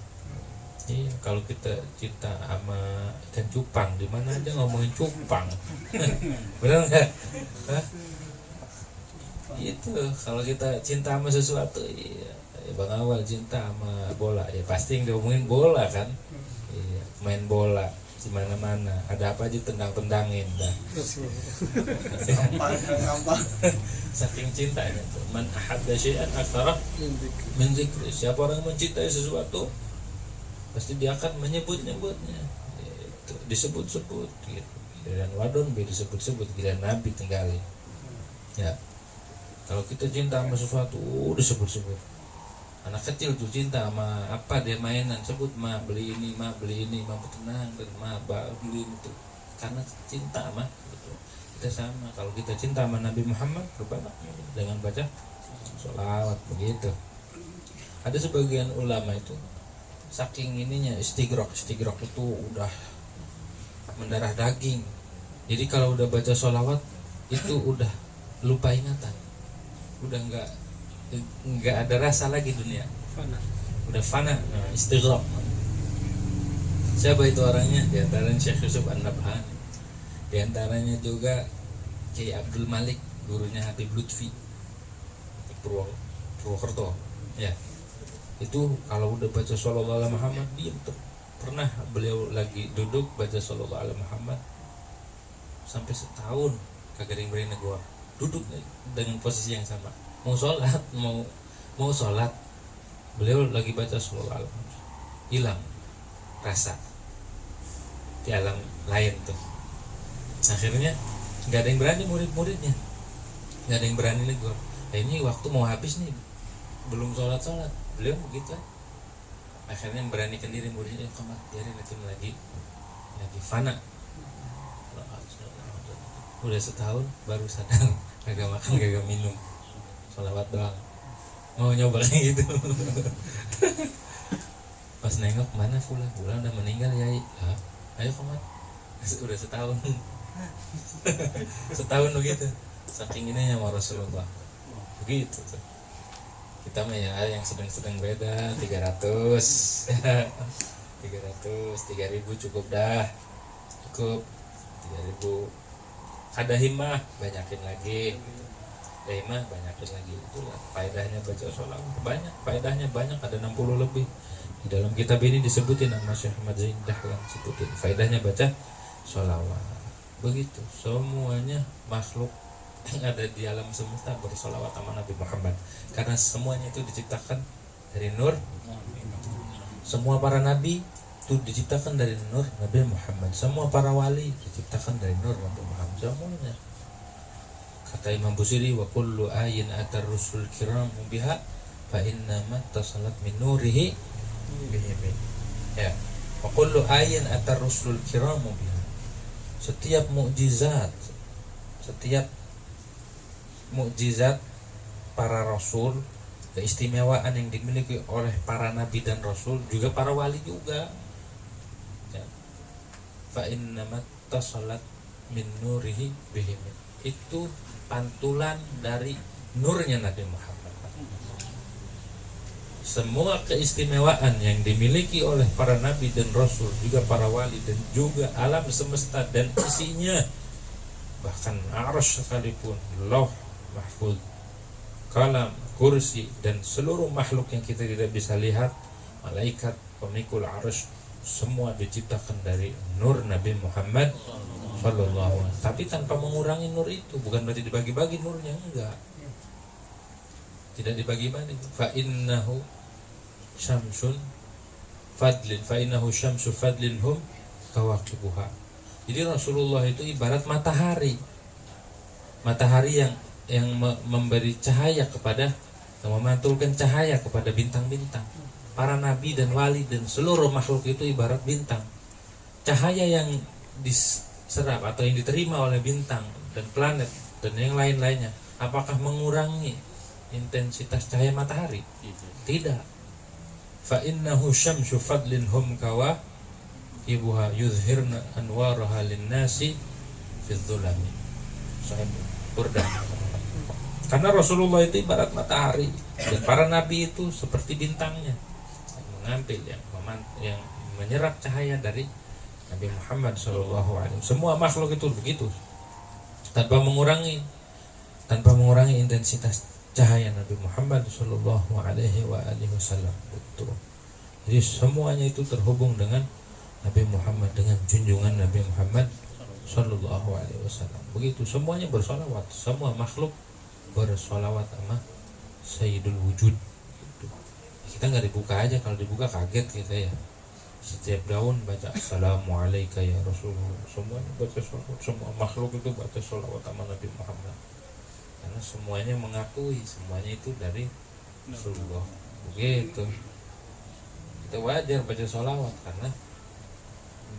Iya, kalau kita cinta sama ikan cupang, di mana aja ngomongin cupang. Benar enggak? Hah? Itu kalau kita cinta sama sesuatu, iya. Bang Awal cinta sama bola, ya pasti yang ngomongin bola kan. Iya, main bola di mana-mana, ada apa aja tendang-tendangin dah. Saking cintanya tuh. Man ahabba syai'an aktsara min dzikri. Siapa orang mencintai sesuatu pasti dia akan menyebut-nyebutnya. Itu disebut-sebut gitu. Giliran wadon be disebut-sebut, giliran Nabi tinggalin. Ya. Kalau kita cinta sama sesuatu disebut-sebut. Anak kecil tuh cinta sama apa dia mainan, sebut mah beli ini, mah beli ini, mah tenang dan mah beli itu, karena cinta mah gitu. Kita sama, kalau kita cinta sama Nabi Muhammad berbanyak dengan baca sholawat begitu. Ada sebagian ulama itu saking ininya istigrok itu udah mendarah daging. Jadi kalau udah baca sholawat itu udah lupa ingatan, udah nggak ada rasa lagi dunia, udah fana. Nah, istighraq. Siapa itu orangnya? Di antaranya Syekh Yusuf An-Nabhani, di antaranya juga Kiai Abdul Malik, gurunya Habib Lutfi Purwokerto. Ya, itu kalau udah baca Shallallahu Alaihi Muhammad diam tuh. Pernah beliau lagi duduk baca Shallallahu Alaihi Muhammad sampai setahun kagak ada yang berani negor, duduk dengan posisi yang sama. Mau sholat beliau lagi baca Shallallahu Alaihi Wasallam, hilang rasa di alam lain tuh. Akhirnya nggak ada yang berani, murid-muridnya nggak ada yang berani negor. Nah, ini waktu mau habis nih, belum sholat beliau begitu. Akhirnya yang beranikan diri muridnya, kamu biarin lagi fana. Udah setahun baru sadar, kagak makan kagak minum, sholawat doang. Mau nyoba kayak gitu. Pas nengok, mana Fulan udah meninggal ya. Ayo Komat, udah setahun. Setahun begitu. Saking ininya sama Rasulullah. Begitu tuh. Kita mah ya yang sedang-sedang beda 300. 3.000 cukup dah. Cukup 3.000. Ada himmah banyakin lagi. Lima banyakin lagi. Itulah faedahnya baca sholawat. Banyak, faedahnya banyak, ada 60 lebih. Di dalam kitab ini disebutin nama Syekh Ahmad Zain Dahlan, sebutin faedahnya baca sholawat. Begitu, semuanya makhluk yang ada di alam semesta bersolawat sama Nabi Muhammad. Karena semuanya itu diciptakan dari nur. Semua para nabi itu diciptakan dari nur Nabi Muhammad. Semua para wali diciptakan dari nur Nabi Muhammad. Semuanya. Kata Imam Busiri, wa kullu ayin atar rusul kiram biha fa innama tasalat min nurihi bihi. Ya. Wa kullu ayin atar rusul kiram biha. Setiap mukjizat para rasul, keistimewaan yang dimiliki oleh para nabi dan rasul, juga para wali juga. Ya. Fa innama tasalat min nurihi bihi. Itu pantulan dari nurnya Nabi Muhammad. Semua keistimewaan yang dimiliki oleh para nabi dan rasul, juga para wali, dan juga alam semesta dan isinya, bahkan arasy sekalipun, lauh mahfuz, kalam, kursi, dan seluruh makhluk yang kita tidak bisa lihat, malaikat, pemikul arasy, semua diciptakan dari nur Nabi Muhammad sallallahu alaihi wasallam. Tapi tanpa mengurangi nur itu, bukan berarti dibagi-bagi nurnya, enggak. Tidak dibagi-bagi. Fa innahu syamsun fadlin, fa innahu syamsu fadlin hum kawaqibuha. Jadi Rasulullah itu ibarat matahari yang memberi cahaya kepada, yang memantulkan cahaya kepada bintang-bintang. Para nabi dan wali dan seluruh makhluk itu ibarat bintang. Cahaya yang diserap atau yang diterima oleh bintang dan planet dan yang lain-lainnya, apakah mengurangi intensitas cahaya matahari? Tidak. Fa innahu syamsu fadlin hum kawa ibuha yuzhirna anwaraha lin-nasi fi dzulami. Sahih Burda. Karena Rasulullah itu ibarat matahari dan para nabi itu seperti bintangnya yang mengambil, yang menyerap cahaya dari Nabi Muhammad SAW. Semua makhluk itu begitu, tanpa mengurangi intensitas cahaya Nabi Muhammad SAW. Betul. Jadi semuanya itu terhubung dengan Nabi Muhammad, dengan junjungan Nabi Muhammad SAW. Begitu semuanya bersolawat, semua makhluk bersolawat sama Sayyidul Wujud. Kita nggak dibuka aja, kalau dibuka kaget kita ya. Setiap daun baca Assalamualaikum ya Rasulullah. Semuanya baca solawat, semua makhluk itu baca solawat sama Nabi Muhammad. Karena semuanya mengakui semuanya itu dari Rasulullah. Begitu. Kita wajar baca solawat karena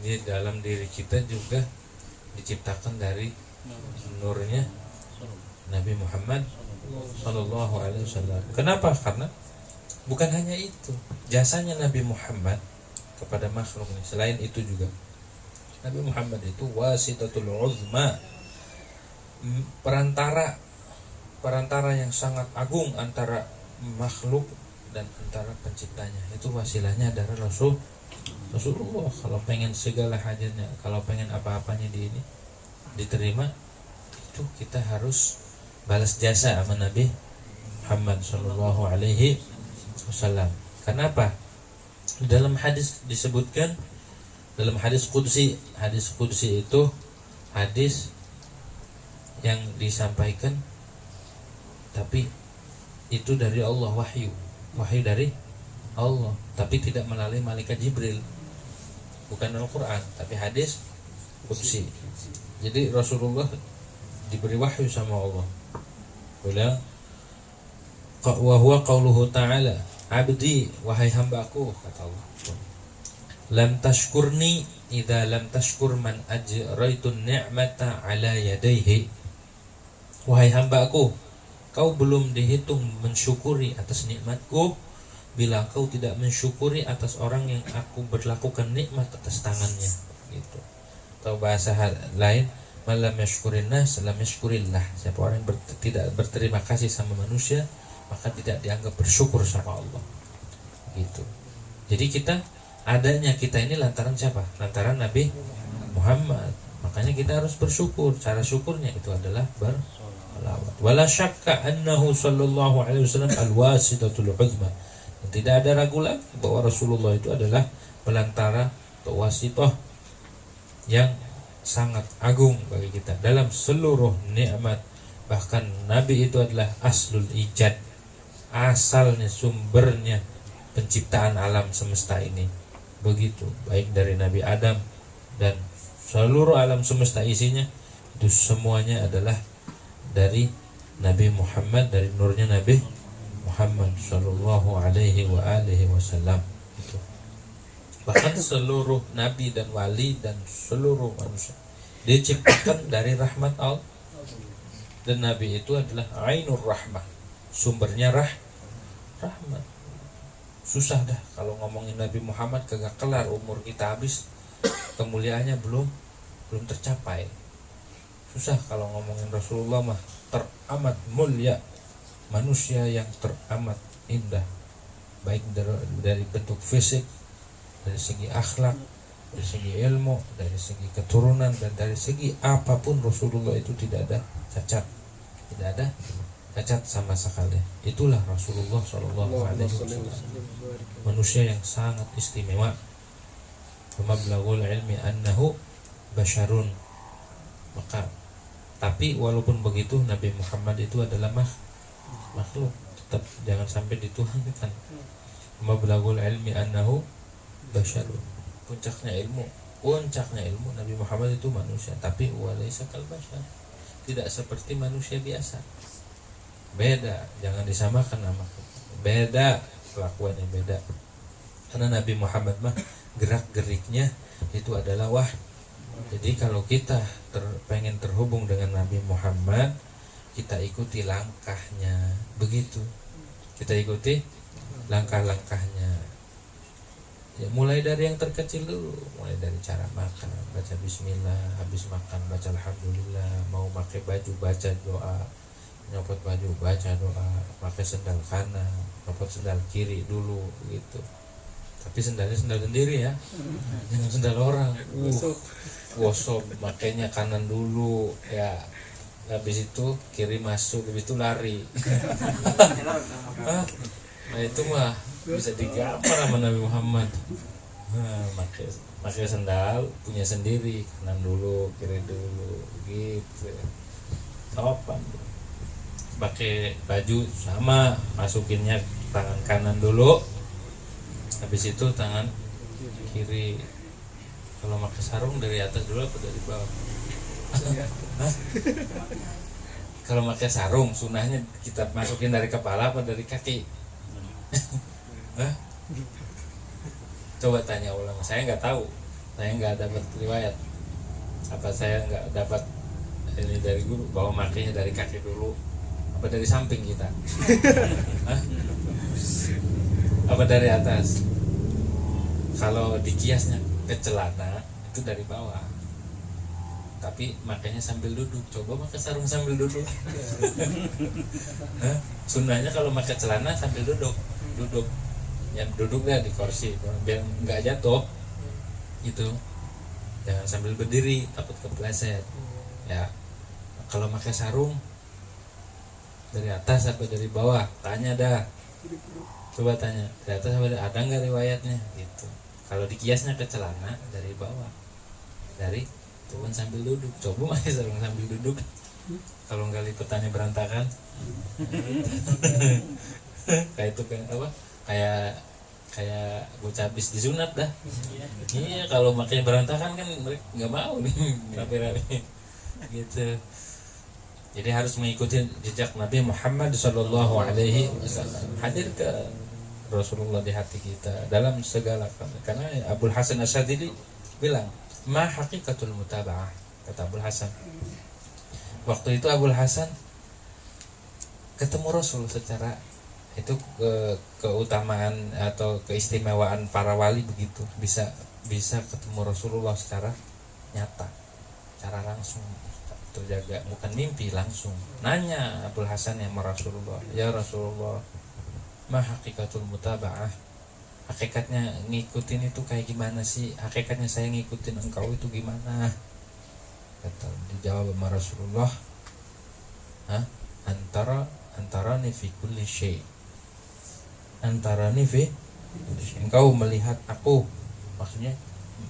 di dalam diri kita juga diciptakan dari nurnya Nabi Muhammad Sallallahu Alaihi Wasallam. Kenapa? Karena bukan hanya itu, jasanya Nabi Muhammad kepada makhluk ini. Selain itu juga Nabi Muhammad itu wasitatul uzma, perantara yang sangat agung antara makhluk dan antara penciptanya. Itu wasilahnya adalah Rasulullah. Kalau pengen segala hajatnya, kalau pengen apa-apanya di ini diterima, itu kita harus balas jasa sama Nabi Muhammad Sallallahu Alaihi Wasallam. Kenapa? Dalam hadis disebutkan, dalam hadis qudsi itu hadis yang disampaikan tapi itu dari Allah, wahyu dari Allah, tapi tidak melalui malaikat Jibril, bukan Al-Quran, tapi hadis qudsi. Jadi Rasulullah diberi wahyu sama Allah. Bilang, wa huwa qauluhu ta'ala, abdi, wahai hambaku, kata Allah, lam tashkurni idza lam tashkur man ajraitu ni'mata ala yadayhi. Wahai hambaku, kau belum dihitung mensyukuri atas nikmatku bila kau tidak mensyukuri atas orang yang aku berlakukan nikmat atas tangannya, gitu. Atau bahasa lain, malam yashkurin nas lam yashkurillah. Siapa orang yang tidak berterima kasih sama manusia, maka tidak dianggap bersyukur sama Allah, gitu. Jadi adanya kita ini lantaran siapa? Lantaran Nabi Muhammad. Makanya kita harus bersyukur. Cara syukurnya itu adalah bersolawat. Wala syakka annahu sallallahu alaihi wasallam alwasitatul uzma. Tidak ada ragu lagi bahwa Rasulullah itu adalah pelantara atau wasitah yang sangat agung bagi kita dalam seluruh nikmat. Bahkan Nabi itu adalah aslul ijad, asalnya, sumbernya penciptaan alam semesta ini. Begitu, baik dari Nabi Adam dan seluruh alam semesta isinya, itu semuanya adalah dari Nabi Muhammad, dari nurnya Nabi Muhammad sallallahu alaihi wa alihi wasallam. Itu. Bahkan seluruh nabi dan wali dan seluruh manusia diciptakan dari rahmat Allah. Dan nabi itu adalah ainur rahmah, sumbernya rahmat. Susah dah kalau ngomongin Nabi Muhammad kagak kelar, umur kita habis, kemuliaannya belum tercapai. Susah kalau ngomongin Rasulullah mah teramat mulia, manusia yang teramat indah, baik dari bentuk fisik, dari segi akhlak, dari segi ilmu, dari segi keturunan, dan dari segi apapun Rasulullah itu tidak ada cacat sama sekali. Itulah Rasulullah Shallallahu Alaihi Wasallam, manusia yang sangat istimewa. Mablagul ilmi annahu basyarun. Maka tapi walaupun begitu Nabi Muhammad itu adalah makhluk, tetap jangan sampai dituhankan. Mablagul ilmi annahu basyarun. Puncaknya ilmu puncaknya ilmu Nabi Muhammad itu manusia, tapi walaysa kal bashar, tidak seperti manusia biasa. Beda, jangan disamakan nama. Beda, kelakuannya beda. Karena Nabi Muhammad mah gerak-geriknya itu adalah wahyu. Jadi kalau kita pengen terhubung dengan Nabi Muhammad, kita ikuti langkahnya. Begitu. Kita ikuti langkah-langkahnya. Ya, mulai dari yang terkecil dulu, mulai dari cara makan, baca bismillah, habis makan baca alhamdulillah, mau pakai baju baca doa, nyopot baju baca doa, pakai sendal kanan, nyopot sendal kiri dulu gitu. Tapi sendalnya sendal sendiri ya, jangan sendal orang. Gosok, makanya kanan dulu ya. Habis itu kiri masuk, habis itu lari. Nah itu mah bisa digambar sama Nabi Muhammad. Pakai sendal punya sendiri, kanan dulu, kiri dulu, gitu. Sopan. Pakai baju sama, masukinnya tangan kanan dulu, habis itu tangan kiri. Kalau pakai sarung dari atas dulu atau dari bawah? Kalau pakai sarung, sunahnya kita masukin dari kepala apa dari kaki? Coba tanya ulama, saya nggak tahu, saya nggak dapat riwayat. Apa saya nggak dapat ini dari guru bahwa makanya dari kaki dulu, apa dari samping kita? Apa dari atas? Kalau di kiasnya ke celana itu dari bawah, tapi makanya sambil duduk. Coba pakai sarung sambil duduk. Sunnahnya kalau pakai celana sambil duduk. Ya duduknya di kursi biar nggak jatuh gitu, jangan sambil berdiri takut kepleset ya. Kalau pakai sarung dari atas apa dari bawah, tanya dah, coba tanya dari atas apa ada nggak riwayatnya gitu. Kalau di kiasnya ke celana dari bawah, dari turun sambil duduk. Coba pakai sarung sambil duduk, kalau nggak lipetannya berantakan. Kayak itu kayak apa, kayak bocah habis disunat dah. Iya, kalau makanya berantakan kan mereka nggak mau nih rapi-rapi gitu. Jadi harus mengikuti jejak Nabi Muhammad SAW. Hadir ke Rasulullah di hati kita dalam segala. Karena Abul Hasan Asyadili bilang, ma haqiqatul mutaba'ah, kata Abul Hasan. Waktu itu Abul Hasan ketemu Rasul secara itu keutamaan atau keistimewaan para wali begitu, bisa ketemu Rasulullah secara nyata, secara langsung terjaga, bukan mimpi, langsung. Nanya Abul Hasan yang Rasulullah, ya Rasulullah, ma haqiqatul mutaba'ah, hakikatnya ngikutin itu kayak gimana sih? Hakikatnya saya ngikutin engkau itu gimana? Kata, dijawab sama Rasulullah, antara fi kulli syai', antara fi engkau melihat aku, maksudnya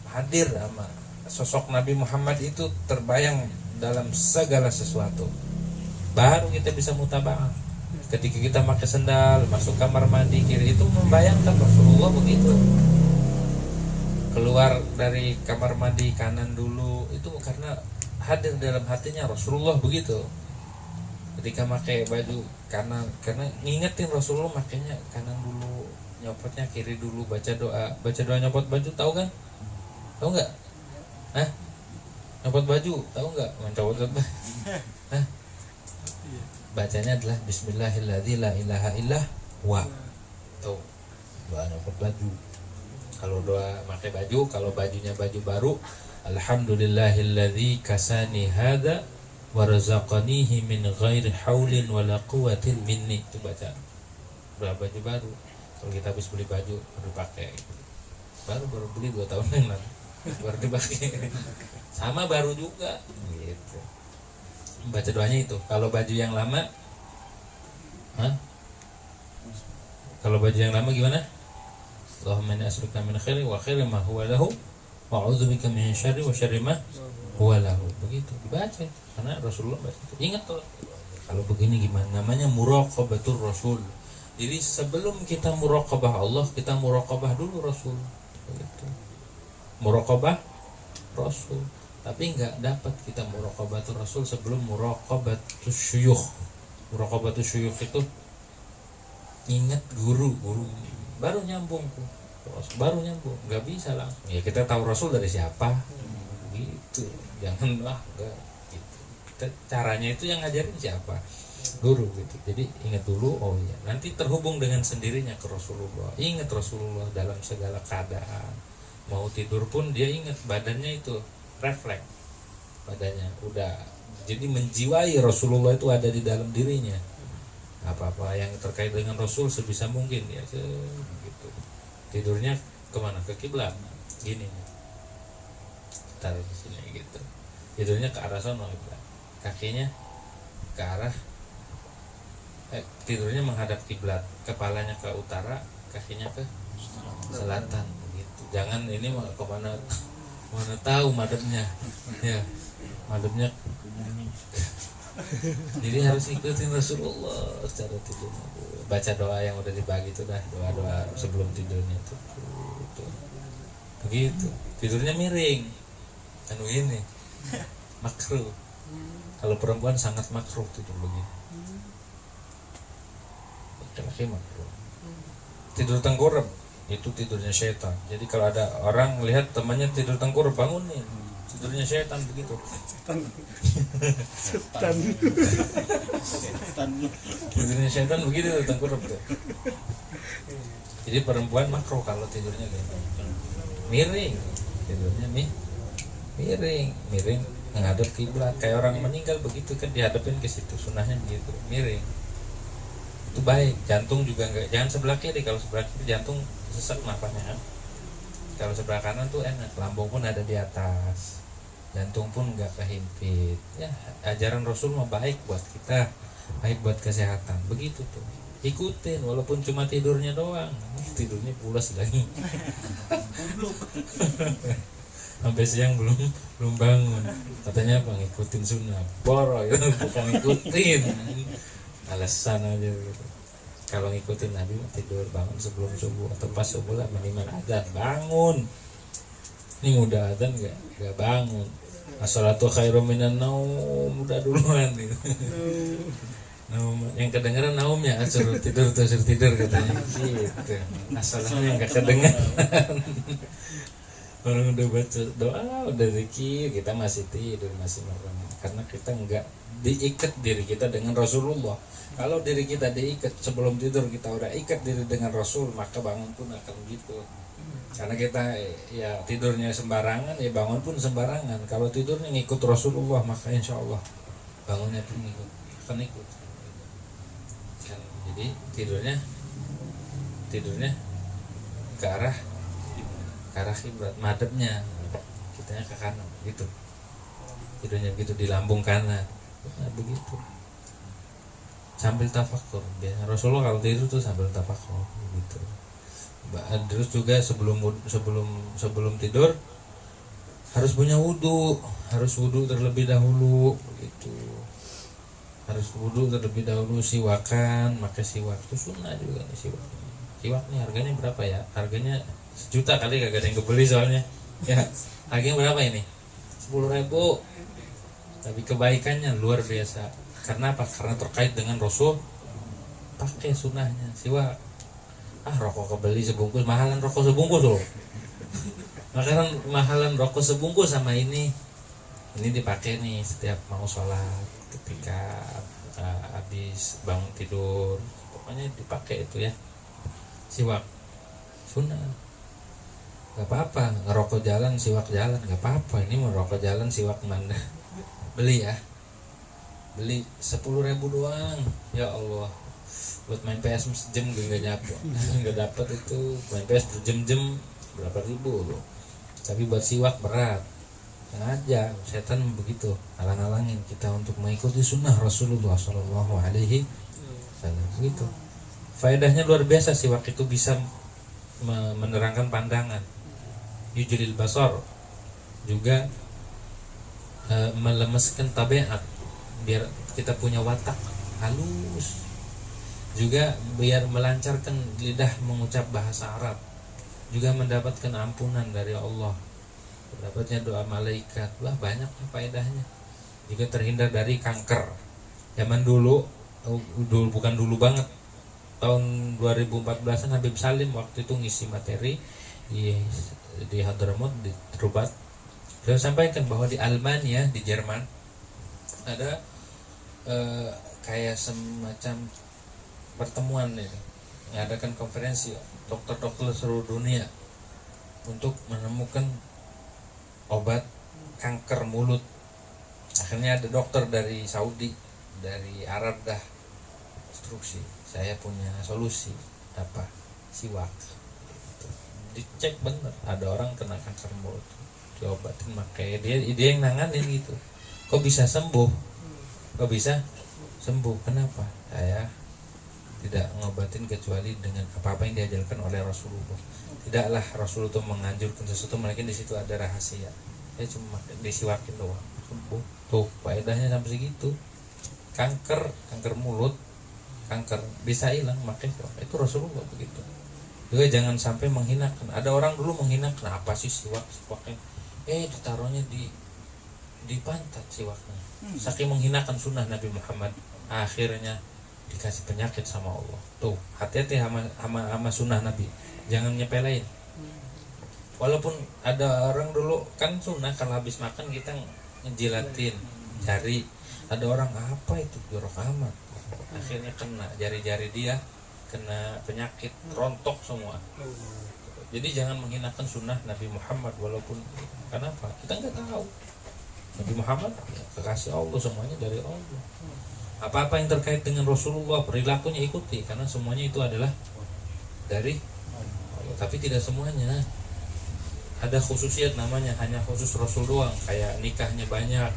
hadir sama sosok Nabi Muhammad itu terbayang dalam segala sesuatu, baru kita bisa mutaba'ah. Ketika kita pakai sendal masuk kamar mandi kiri, itu membayangkan Rasulullah begitu. Keluar dari kamar mandi kanan dulu, itu karena hadir dalam hatinya Rasulullah begitu. Ketika pakai baju kanan, karena ngingetin Rasulullah makanya kanan dulu, nyopotnya kiri dulu, baca doa nyopot baju, tahu kan? Tahu nggak? Nyopot baju, tahu nggak? Mencopot apa? Bacanya adalah Bismillahirrahmanirrahim, la ilaha illah wa. Tuh, doa nyopot baju. Kalau doa pakai baju, kalau bajunya baju baru, Alhamdulillahilladzi kasani hada warzaqanihi min ghairi haulin wala quwwatin minni. Itu baca doa baju baru. Kalau kita habis beli baju baru pakai, baru beli 2 tahun yang lalu baru dipakai, sama baru juga gitu. Baca doanya itu. Kalau baju yang lama, kalau baju yang lama gimana? Allahumma inni as'aluka min khairi wa khairi ma huwa lahu wa a'udzubika min syarri wa syarri ma huwa lahu. Begitu dibaca karena Rasulullah baca itu. Ingat tuh, kalau begini gimana? Namanya muraqabatur Rasul. Jadi sebelum kita muraqabah Allah, kita muraqabah dulu Rasul. Begitu. Muraqabah Rasul. Tapi nggak dapat kita muraqabatul Rasul sebelum muraqabatus syuyukh. Muraqabatus syuyukh itu ingat guru baru nyambung tuh. Baru nyambung, nggak bisa langsung. Ya kita tahu Rasul dari siapa, gitu. Jangan lah, enggak. Gitu. Caranya itu yang ngajarin siapa, guru gitu. Jadi ingat dulu, oh iya. Nanti terhubung dengan sendirinya ke Rasulullah. Ingat Rasulullah dalam segala keadaan. Mau tidur pun dia ingat, badannya itu refleks, badannya udah. Jadi menjiwai Rasulullah itu ada di dalam dirinya. Apa-apa yang terkait dengan Rasul sebisa mungkin ya, gitu. Tidurnya kemana? Ke kiblat, gini, taruh di sini gitu. Tidurnya ke arah sana, kakinya ke arah, tidurnya menghadap kiblat, kepalanya ke utara, kakinya ke selatan, begitu. Jangan ini kemana, mana tahu madepnya, ya madepnya. Jadi harus ikutin Rasulullah secara tidur. Baca doa yang udah dibagi itu dah, doa-doa sebelum tidurnya itu. Begitu. Tidurnya miring. Kan begini. Makruh. Kalau perempuan sangat makruh tidur begini. Laki-laki makruh. Tidur tengkurap itu tidurnya setan. Jadi kalau ada orang melihat temannya tidur tengkurap, bangunin. Tidurnya setan begitu. Setan. Tidurnya setan begitu tengkurap tuh. Jadi perempuan makruh kalau tidurnya gitu. Miring. Tidurnya miring menghadap kiblat. Kayak orang meninggal begitu kan, dihadapin ke situ, sunahnya begitu. Miring. Itu baik. Jantung juga enggak, jangan sebelah kiri. Kalau sebelah kiri jantung sesak napasnya. Kalau sebelah kanan tuh enak, lambung pun ada di atas, jantung pun nggak kehimpit. Ya, ajaran Rasul mah baik buat kita, baik buat kesehatan. Begitu tuh, ikutin walaupun cuma tidurnya doang. Tidurnya pulas lagi. Sampai siang belum bangun. Katanya apa, ngikutin sunnah. Boro ya, bukan ngikutin. Alasan aja gitu. Kalau ngikutin Nabi tidur bangun sebelum subuh atau pas subuh lah, minimal adzan bangun. Ini udah adzan nggak bangun. As-salatu khairum minan naum, udah duluan gitu. Naum, yang kedengeran naumnya, suruh tidur katanya gitu. Asalnya nggak kedengeran. Orang udah baca doa, udah zikir, kita masih tidur, masih makan. Karena kita nggak diikat diri kita dengan Rasulullah. Kalau diri kita diikat sebelum tidur, kita udah ikat diri dengan Rasul, maka bangun pun akan gitu. Karena kita ya tidurnya sembarangan, ya bangun pun sembarangan. Kalau tidurnya ngikut Rasulullah, maka insya Allah bangunnya pun akan ikut. Jadi tidurnya ke arah kiblat, madepnya kitanya ke kanan gitu. Tidurnya begitu di lambung kanan. Nah, begitu. Sambil tafakur. Biasanya Rasulullah kalau tidur tuh sambil tafakur gitu. Terus juga sebelum tidur harus punya wudu, harus wudu terlebih dahulu gitu. Harus wudu terlebih dahulu, siwakan, pakai siwak itu sunnah juga nih siwak. Siwak nih harganya berapa ya? Harganya 1 juta kali, kagak ada yang kebeli soalnya. Ya, harganya berapa ini? 10.000. Tapi kebaikannya luar biasa. Karena apa? Karena terkait dengan Rasul, pakai sunnahnya siwak. Rokok kebeli sebungkus, mahalan rokok sebungkus loh. Mahalan rokok sebungkus sama ini dipakai nih setiap mau sholat, ketika habis bangun tidur, pokoknya dipakai itu ya, siwak sunnah. Gak apa-apa ngerokok jalan, siwak jalan, gak apa-apa. Ini mau rokok jalan, siwak mana? Beli ya, beli 10.000 doang, ya Allah. Buat main PS sejam gak nyapa, gak dapat itu. Main PS berjam-jam berapa ribu loh. Tapi buat siwak berat. Sengaja setan begitu, halang-halangin kita untuk mengikuti sunnah Rasulullah Shallallahu Alaihi Wasallam. Begitu. Faedahnya luar biasa. Siwak itu bisa menerangkan pandangan, yujlil basar, juga melemeskan tabiat, biar kita punya watak halus, juga biar melancarkan lidah mengucap bahasa Arab, juga mendapatkan ampunan dari Allah. dapatnya doa malaikat. Wah, banyak faedahnya. Juga terhindar dari kanker. Zaman dulu bukan dulu banget, tahun 2014an Habib Salim waktu itu ngisi materi di Hadramaut di Rubat. Beliau sampaikan bahwa di Almania, di Jerman ada kayak semacam pertemuan ini, mengadakan konferensi dokter-dokter seluruh dunia untuk menemukan obat kanker mulut. Akhirnya ada dokter dari Saudi, dari Arab dah instruksi, saya punya solusi, apa, siwak. Gitu. Dicek bener, ada orang kena kanker mulut, diobatin, makanya dia yang nanganin gitu. Kok bisa sembuh? Kok bisa sembuh? Kenapa? Saya tidak ngobatin kecuali dengan apa-apa yang diajarkan oleh Rasulullah. Tidaklah Rasulullah itu menganjurkan sesuatu, mungkin di situ ada rahasia. Saya cuma disiwakin doang, sembuh. Tuh, faedahnya sampai segitu. Kanker mulut, kanker bisa hilang, makanya itu Rasulullah begitu. Juga jangan sampai menghinakan. Ada orang dulu menghinakan, apa sih siwaknya? Ditaruhnya di pantat siwaknya. Saking menghinakan sunnah Nabi Muhammad, akhirnya dikasih penyakit sama Allah. Tuh, hati-hati sama sunnah Nabi, jangan nyepelein. Walaupun ada orang dulu kan sunnah kalau habis makan kita ngejilatin jari, ada orang apa itu jorok amat, akhirnya kena jari-jari dia, kena penyakit, rontok semua. Jadi jangan menghinakan sunnah Nabi Muhammad, walaupun kenapa kita nggak tahu. Nabi Muhammad kekasih Allah, semuanya dari Allah. Apa-apa yang terkait dengan Rasulullah, perilakunya ikuti, karena semuanya itu adalah dari Allah. Tapi tidak semuanya. Ada khususiat namanya, hanya khusus Rasul doang. Kayak nikahnya banyak,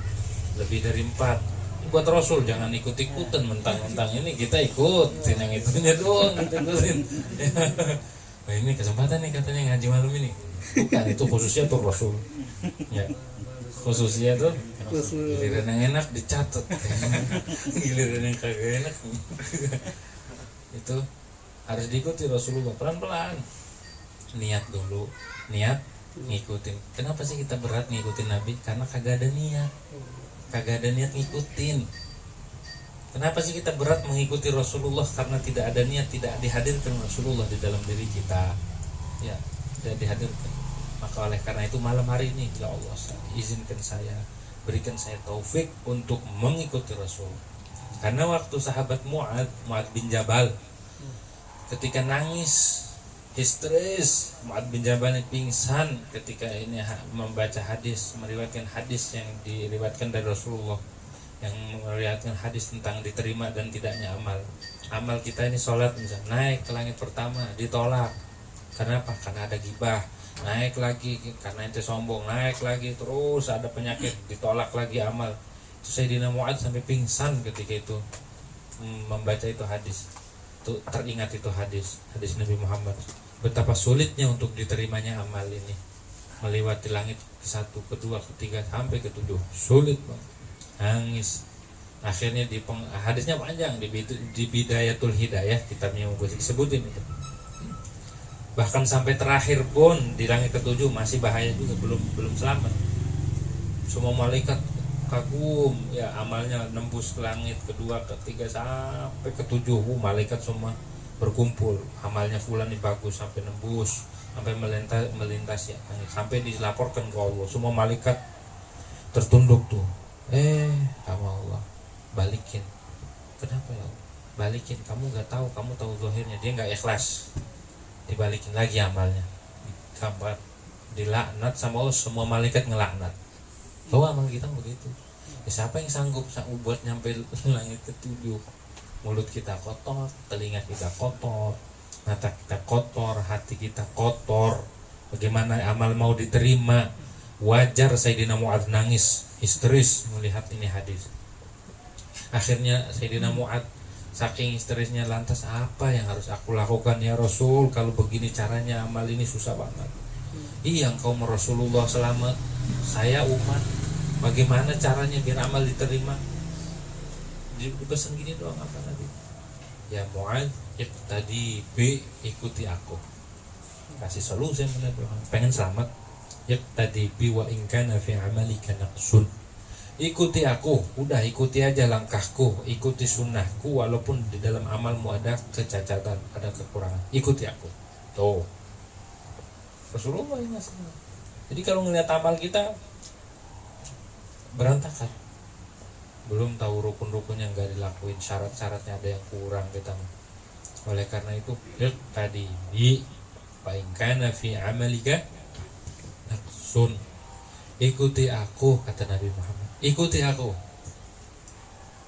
lebih dari 4. Buat Rasul, jangan ikut-ikutan mentang-mentang ini kita ikutin, yang itunya doang kita ikutin. Nah, ini kesempatan nih katanya ngaji malam ini. Bukan, itu khususnya untuk Rasul. Ya. Khususnya tuh giliran yang enak dicatat, giliran yang kagak enak itu harus diikuti Rasulullah pelan-pelan. Niat dulu, niat ngikutin. Kenapa sih kita berat ngikutin Nabi? Karena kagak ada niat ngikutin. Kenapa sih kita berat mengikuti Rasulullah? Karena tidak ada niat, tidak dihadirkan Rasulullah di dalam diri kita. Ya, tidak dihadirkan. Maka oleh karena itu malam hari ini, ya Allah, izinkan saya, berikan saya taufik untuk mengikuti Rasul. Karena waktu sahabat Mu'ad bin Jabal ketika nangis histeris, Mu'ad bin Jabal ini pingsan ketika ini membaca hadis, meriwayatkan hadis yang diriwayatkan dari Rasulullah, yang meriwayatkan hadis tentang diterima dan tidaknya amal kita ini sholat misalnya, naik ke langit pertama ditolak. Karena apa? Karena ada gibah. Naik lagi karena ente sombong, naik lagi, terus ada penyakit, ditolak lagi amal. Itu Sayyidina Mu'ad sampai pingsan ketika itu membaca itu hadis. Itu teringat itu hadis Nabi Muhammad. Betapa sulitnya untuk diterimanya amal ini. Melewati langit ke-1, ke-2, ke-3 sampai ke-7. Sulit banget. Nangis. Akhirnya hadisnya panjang di Bidayatul Hidayah, kitabnya yang gue sebutin itu. Bahkan sampai terakhir pun di langit ke-7 masih bahaya juga, belum selamat. Semua malaikat kagum, ya amalnya nembus ke langit ke-2, ke-3 sampai ke-7. Malaikat semua berkumpul, amalnya fulan ini bagus sampai nembus, sampai melintas ya, sampai dilaporkan ke Allah. Semua malaikat tertunduk tuh. Sama Allah, balikin. Kenapa ya Allah? Balikin, kamu gak tahu, kamu tahu zahirnya. Dia gak ikhlas, dibalikin lagi amalnya, dilaknat sama Allah. Semua malaikat ngelaknat. Bahwa amal kita begitu. Siapa yang sanggup buat nyampe langit ke-7? Mulut kita kotor, telinga kita kotor, mata kita kotor, hati kita kotor. Bagaimana amal mau diterima? Wajar Sayyidina Mu'ad nangis histeris melihat ini hadis. Akhirnya Sayyidina Mu'ad saking histerisnya, lantas apa yang harus aku lakukan ya Rasul? Kalau begini caranya amal ini susah banget. Iya, engkau Rasulullah selamat, saya umat. Bagaimana caranya biar amal diterima? Dipesan gini doang apa tadi? Ya Mu'ad, tadi ikuti aku. Kasih solusi, pengen selamat. Yaqtadi bi wa in kana fi amalika naqsun. Ikuti aku, udah ikuti aja langkahku, ikuti sunnahku walaupun di dalam amalmu ada kecacatan, ada kekurangan. Ikuti aku. Tuh. Rasulullah yang ngasih. Jadi kalau ngelihat amal kita berantakan, belum tahu rukun-rukunnya nggak dilakuin, syarat-syaratnya ada yang kurang kita. Oleh karena itu tadi di kana fi amalika naqsun, ikuti aku, kata Nabi Muhammad, ikuti aku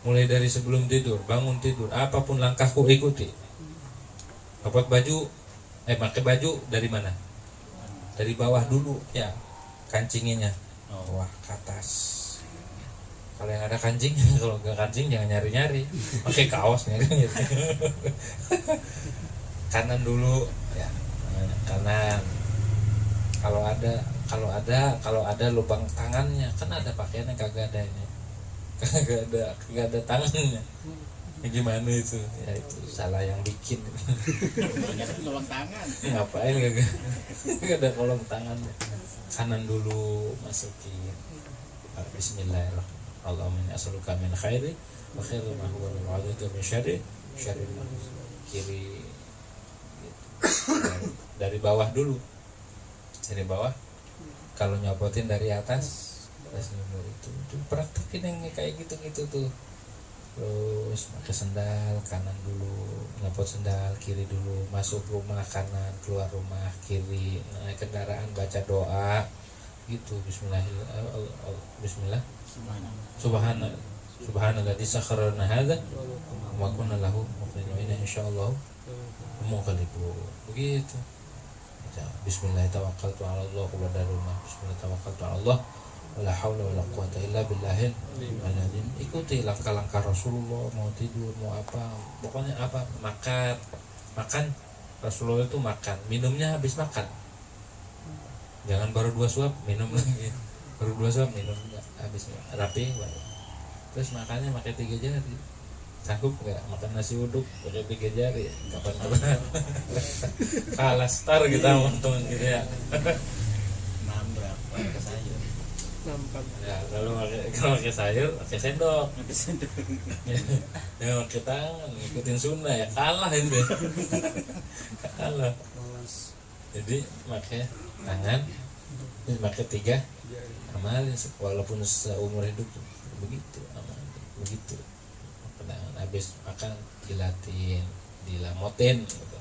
mulai dari sebelum tidur, bangun tidur, apapun langkahku ikuti. Pakai baju baju dari mana? Dari bawah dulu ya, kancinginya bawah ke atas. Kalau yang ada kancing, kalau nggak kancing jangan nyari-nyari, pakai kaos nyari. Kanan dulu ya, kanan. Kalau ada lubang tangannya, kan ada pakaiannya kagak ada ini, kagak ada tangannya. Ya gimana itu? Ya itu salah yang bikin. Kolong tangan. Ngapain kagak ada kolong tangan. Kanan dulu masukin. Bismillahirrahmanirrahim. Allahumma inni as'aluka min khairi wa khairu ma huwa wa a'udzuka min syarri ma kiri. Dari bawah dulu. Dari bawah. Kalau nyopotin dari atas itu praktekin yang kayak gitu tuh. Terus pakai sendal kanan dulu, nyopot sendal kiri dulu, masuk rumah kanan, keluar rumah kiri, naik kendaraan baca doa gitu. Bismillah subhanallah disakharana hadza wa kunna lahu muqrinin insyaallah muqallibun. Begitu. Bismillah tawakkaltu 'ala Allah wa darullah. Bismillah tawakkaltu 'ala Allah wala haula wala quwata illa billahil azim. Ikuti langkah-langkah Rasulullah, mau tidur, mau apa, pokoknya apa, makan Rasulullah itu makan, minumnya habis makan. Jangan baru 2 suap minum lagi. Baru 2 suap minum habis rapi. Terus makannya pakai 3 jari. Sanggup nggak makan nasi uduk pakai 3 jari? Kapan-kapan. Kalah star kita untung gitu ya. Nambah pakai sayur. Ya, kalau pakai sayur pakai sendok. Ya pakai tangan, ngikutin sunnah ya kalah itu. Kalah. Jadi pakai tangan, pakai 3 amal walaupun seumur hidup begitu amal begitu. Habis makan dilatin, dilamotin gitu.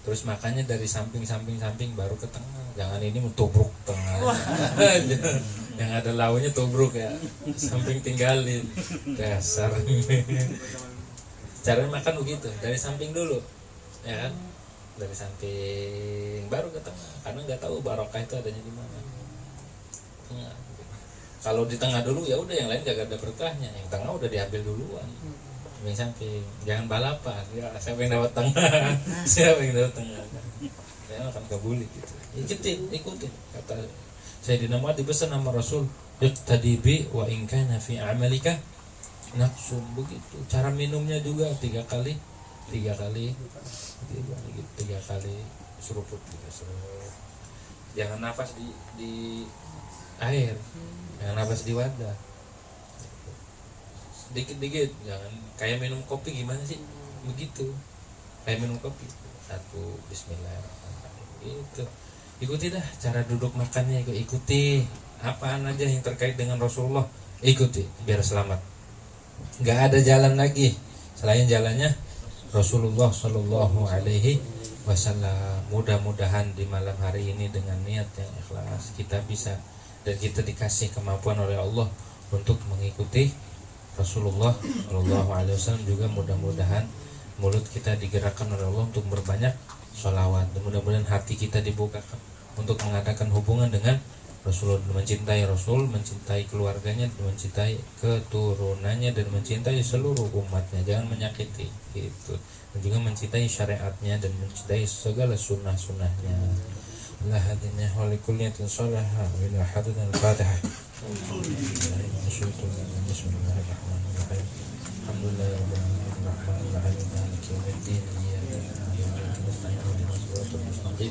Terus makannya dari samping baru ke tengah. Jangan ini tubruk tengah. Yang ada launya tubruk ya. Samping tinggalin. Dasar. Cara makan begitu, dari samping dulu. Ya kan? Dari samping baru ke tengah. Karena nggak tahu barokah itu adanya di mana. Tengah. Kalau di tengah dulu ya udah, yang lain gak ada berkahnya. Yang tengah udah diambil duluan. Yang samping, jangan balapan. Ya, siapa yang dapat tengah? Siapa yang dapat tengah? Ya akan kabuli gitu. Ikutin. Kata Sayyidina Mu'adz dipesan sama Rasul, "Iqtadi bi wa in kana fi amalika naqsun." Begitu. Cara minumnya juga 3 kali seruput gitu. Jangan nafas di air, jangan nafas di wadah. Dikit-dikit, jangan kayak minum kopi. Gimana sih? Begitu. Kayak minum kopi. 1 bismillahirrahmanirrahim. Gitu. Ikuti dah cara duduk makannya, ikuti. Apaan aja yang terkait dengan Rasulullah, ikuti biar selamat. Enggak ada jalan lagi selain jalannya Rasulullah sallallahu alaihi wasallam. Mudah-mudahan di malam hari ini dengan niat yang ikhlas kita bisa dan kita dikasih kemampuan oleh Allah untuk mengikuti Rasulullah sallallahu alaihi wasallam. Juga mudah-mudahan mulut kita digerakkan oleh Allah untuk berbanyak sholawat. Dan mudah-mudahan hati kita dibukakan untuk mengadakan hubungan dengan Rasulullah, mencintai Rasul, mencintai keluarganya, mencintai keturunannya, dan mencintai seluruh umatnya. Jangan menyakiti gitu. Dan juga mencintai syariatnya dan mencintai segala sunnah-sunnahnya. Allah hadinah wa likulliyatin salihah wa ila hadin al-fatihah. Bismillahirrahmanirrahim. Alhamdulillahirrahmanirrahim. Maliki yaumiddin. Iyyaka na'budu wa iyyaka nasta'in. Ihdinas siratal mustaqim.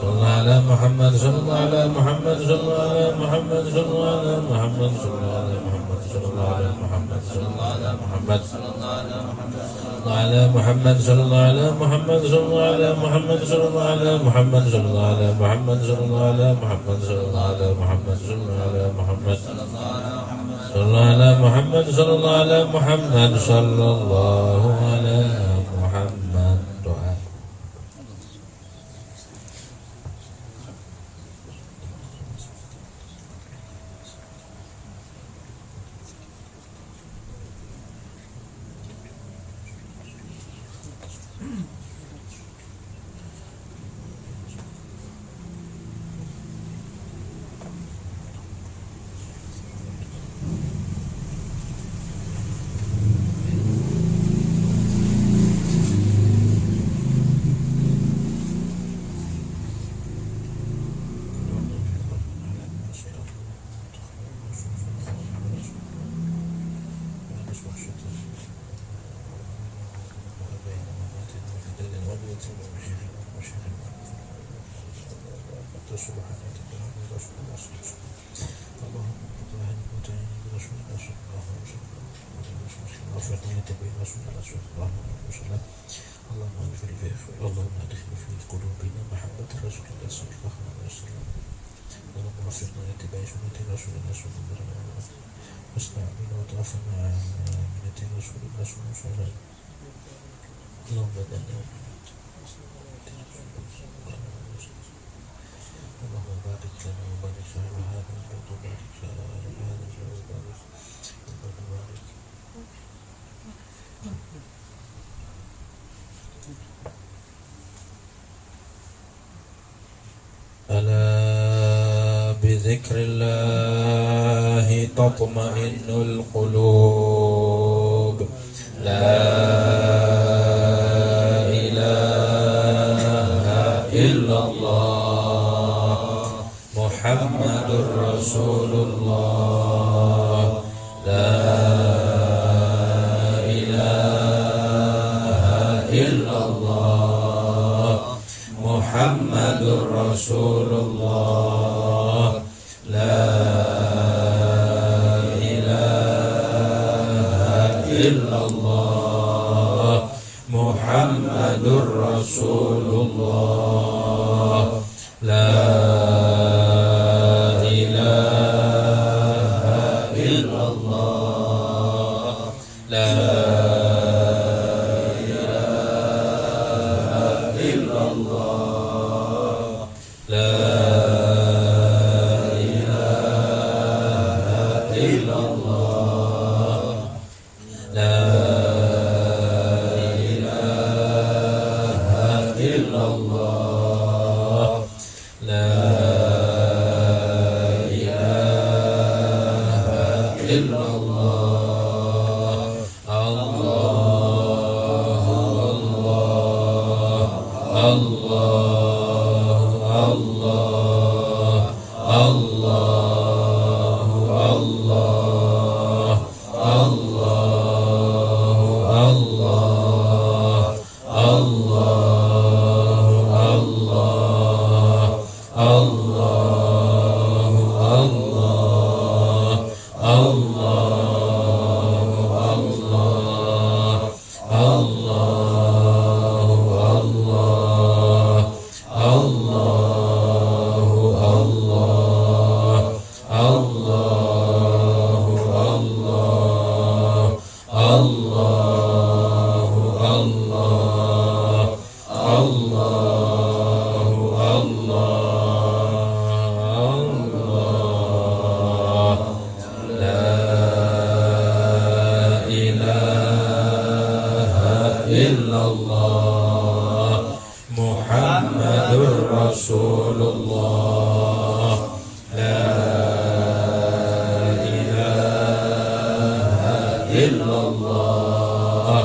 صل على محمد صل على محمد صل على محمد صل على محمد صل على محمد صل على محمد صل على محمد على محمد صلى الله على محمد صلى الله على محمد صلى الله على محمد صلى الله على محمد صلى الله على محمد صلى الله على محمد صلى الله على محمد صلى الله على محمد صلى الله على محمد صلى الله على محمد. Doa. اللهم ادخل في قلوبنا محبة رسول الله صلى الله عليه وسلم. اللهم وفقنا لاتباع سنة رسول الله صلى الله عليه وسلم واستعملنا وتوفنا على ملة رسول الله صلى الله عليه وسلم. اللهم بدلنا اللهم بارك لنا وبارك على هذا البيت وبارك على هذا البيت وبارك ألا بذكر الله تطمئن القلوب. لا إله إلا الله محمد رسول الله. لا إله إلا الله محمد رسول الله. لا إله إلا الله محمد رسول الله. لا إله إلا الله. لا إله إلا الله. لا إله إلا الله. لا إله إلا الله. لا إله إلا الله. الله الله الله الله الله illallah Muhammadur Rasulullah. La ilaha illallah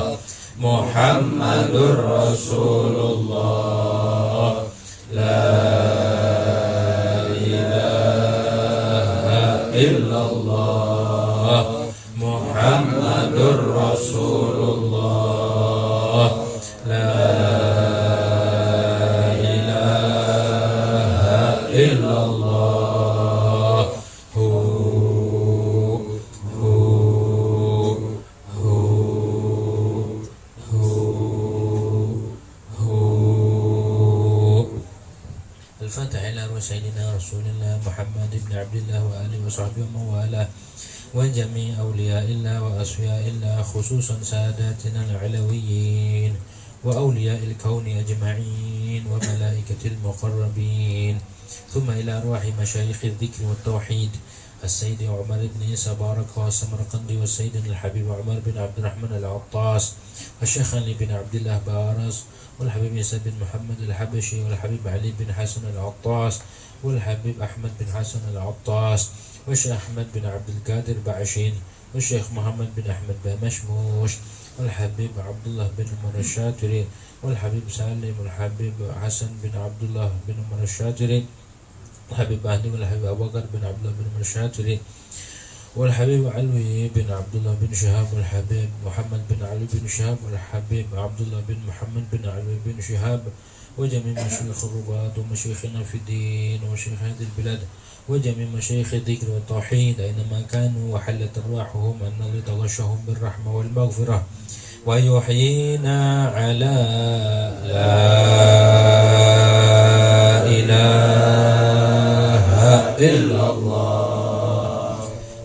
Muhammadur Rasulullah. La ilaha illallah Muhammadur Rasulullah. La ilaha وسيدنا رسول الله محمد بن عبد الله وآله وصحبه ومن والاه وجميع أولياء الله وأصفياء الله خصوصا ساداتنا العلويين وأولياء الكون أجمعين وملائكة المقربين ثم إلى أرواح مشايخ الذكر والتوحيد السيد عمر بن عيسى بارك والسمرقندي والسيد الحبيب عمر بن عبد الرحمن العطاس والشيخ علي بن عبد الله بارس والحبيب عيسى بن محمد الحبشي والحبيب علي بن حسن العطاس والحبيب أحمد بن حسن العطاس والشيخ أحمد بن عبد القادر بعشين والشيخ محمد بن أحمد بمشموش والحبيب عبد الله بن عمر الشاتري والحبيب سالم والحبيب حسن بن عبد الله بن عمر الشاتري والحبيب أهدي والحبيب أبو بكر بن عبد الله بن عمر الشاتري والحبيب علوي بن عبد الله بن شهاب والحبيب محمد بن علي بن شهاب والحبيب عبد الله بن محمد بن علي بن شهاب وجميع مشايخ الرباط ومشايخنا في الدين ومشايخ هذه البلاد وجميع مشايخ الذكر والتوحيد أينما كانوا وحلت أرواحهم أن الله تغشهم بالرحمة والمغفرة ويحيينا على لا إله إلا الله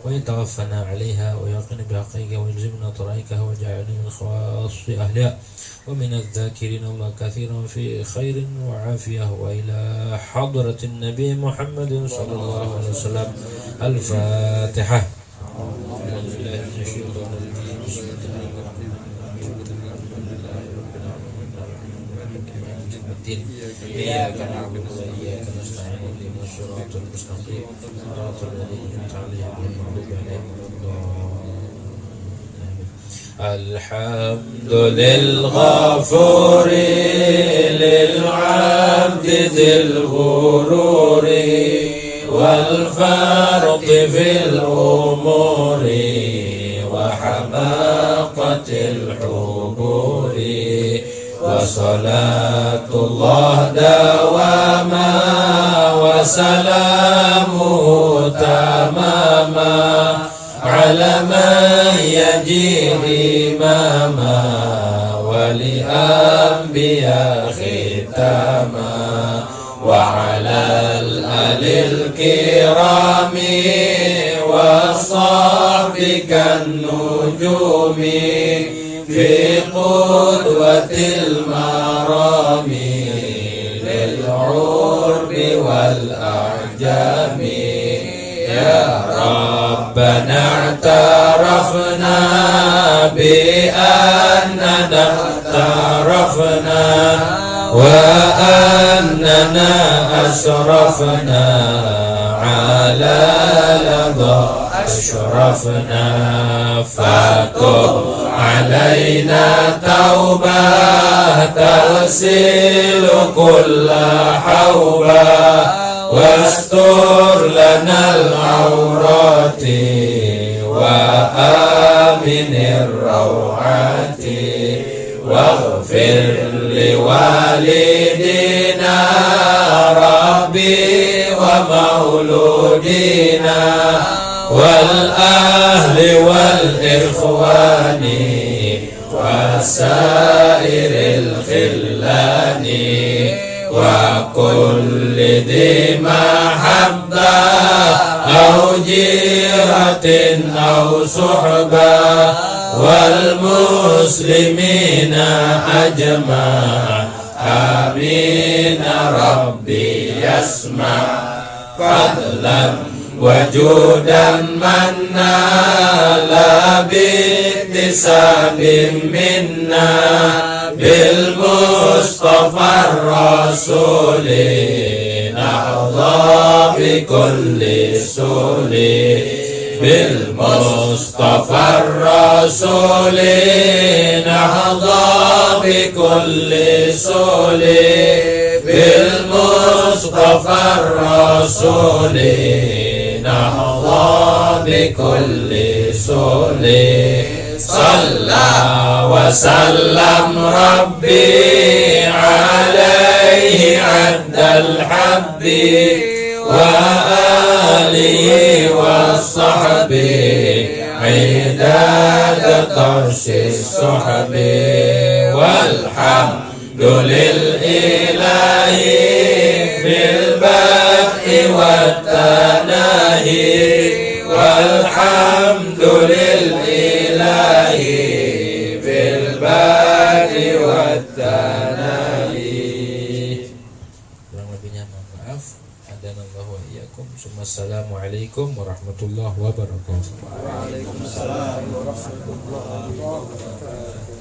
ويتوفنا عليها ويقن بحقيقة ويلزمنا طريقها وجعلنا من خواص أهلها ومن الذاكرين الله كثيرا في خير وعافية وإلى حضرة النبي محمد صلى الله عليه وسلم الفاتحة. إياك نعبد وإياك نستعين اهدنا الصراط المستقيم صراط الذين أنعمت عليهم غير المغضوب عليهم ولا الضالين. الحمد للغفور للعبد ذي الغرور والفرط في الأمور وحماقة الحبور وصلاة الله دواما وسلامه تماما على من يجي إماما ولأنبياء ختاما وعلى الآل الكرام والصحب كالنجوم في قدوة المرام للعرب والأعجام. يا ربنا اعترفنا بأننا اعترفنا وأننا أسرفنا على لظى أشرفنا فتب علينا توبة تغسل كل حوبة واستر لنا العورات وآمن الروعات واغفر لوالدينا ربي ومولودينا والأهل والإخوان وسائر الخلان وكل ذي محبة أو جيرة أو صحبة والمسلمين أجمع آمين ربي يسمع فضلا وجودا من نال باكتساب منا بالمصطفى الرسول نحظى بكل سول بالمصطفى الرسول نحظى بكل سول بالمصطفى الرسول نحظى بكل سول. صلى وسلم ربي عليه عند الحب وآله والصحب عداد طرش الصحب والحمد للإله في الباب والتناهي والحمد لله في البدء والتناهي. Kurang lebihnya mohon maaf. Adanallahu wa iyyakum. Assalamualaikum warahmatullahi wabarakatuh. Waalaikumsalam warahmatullahi wabarakatuh.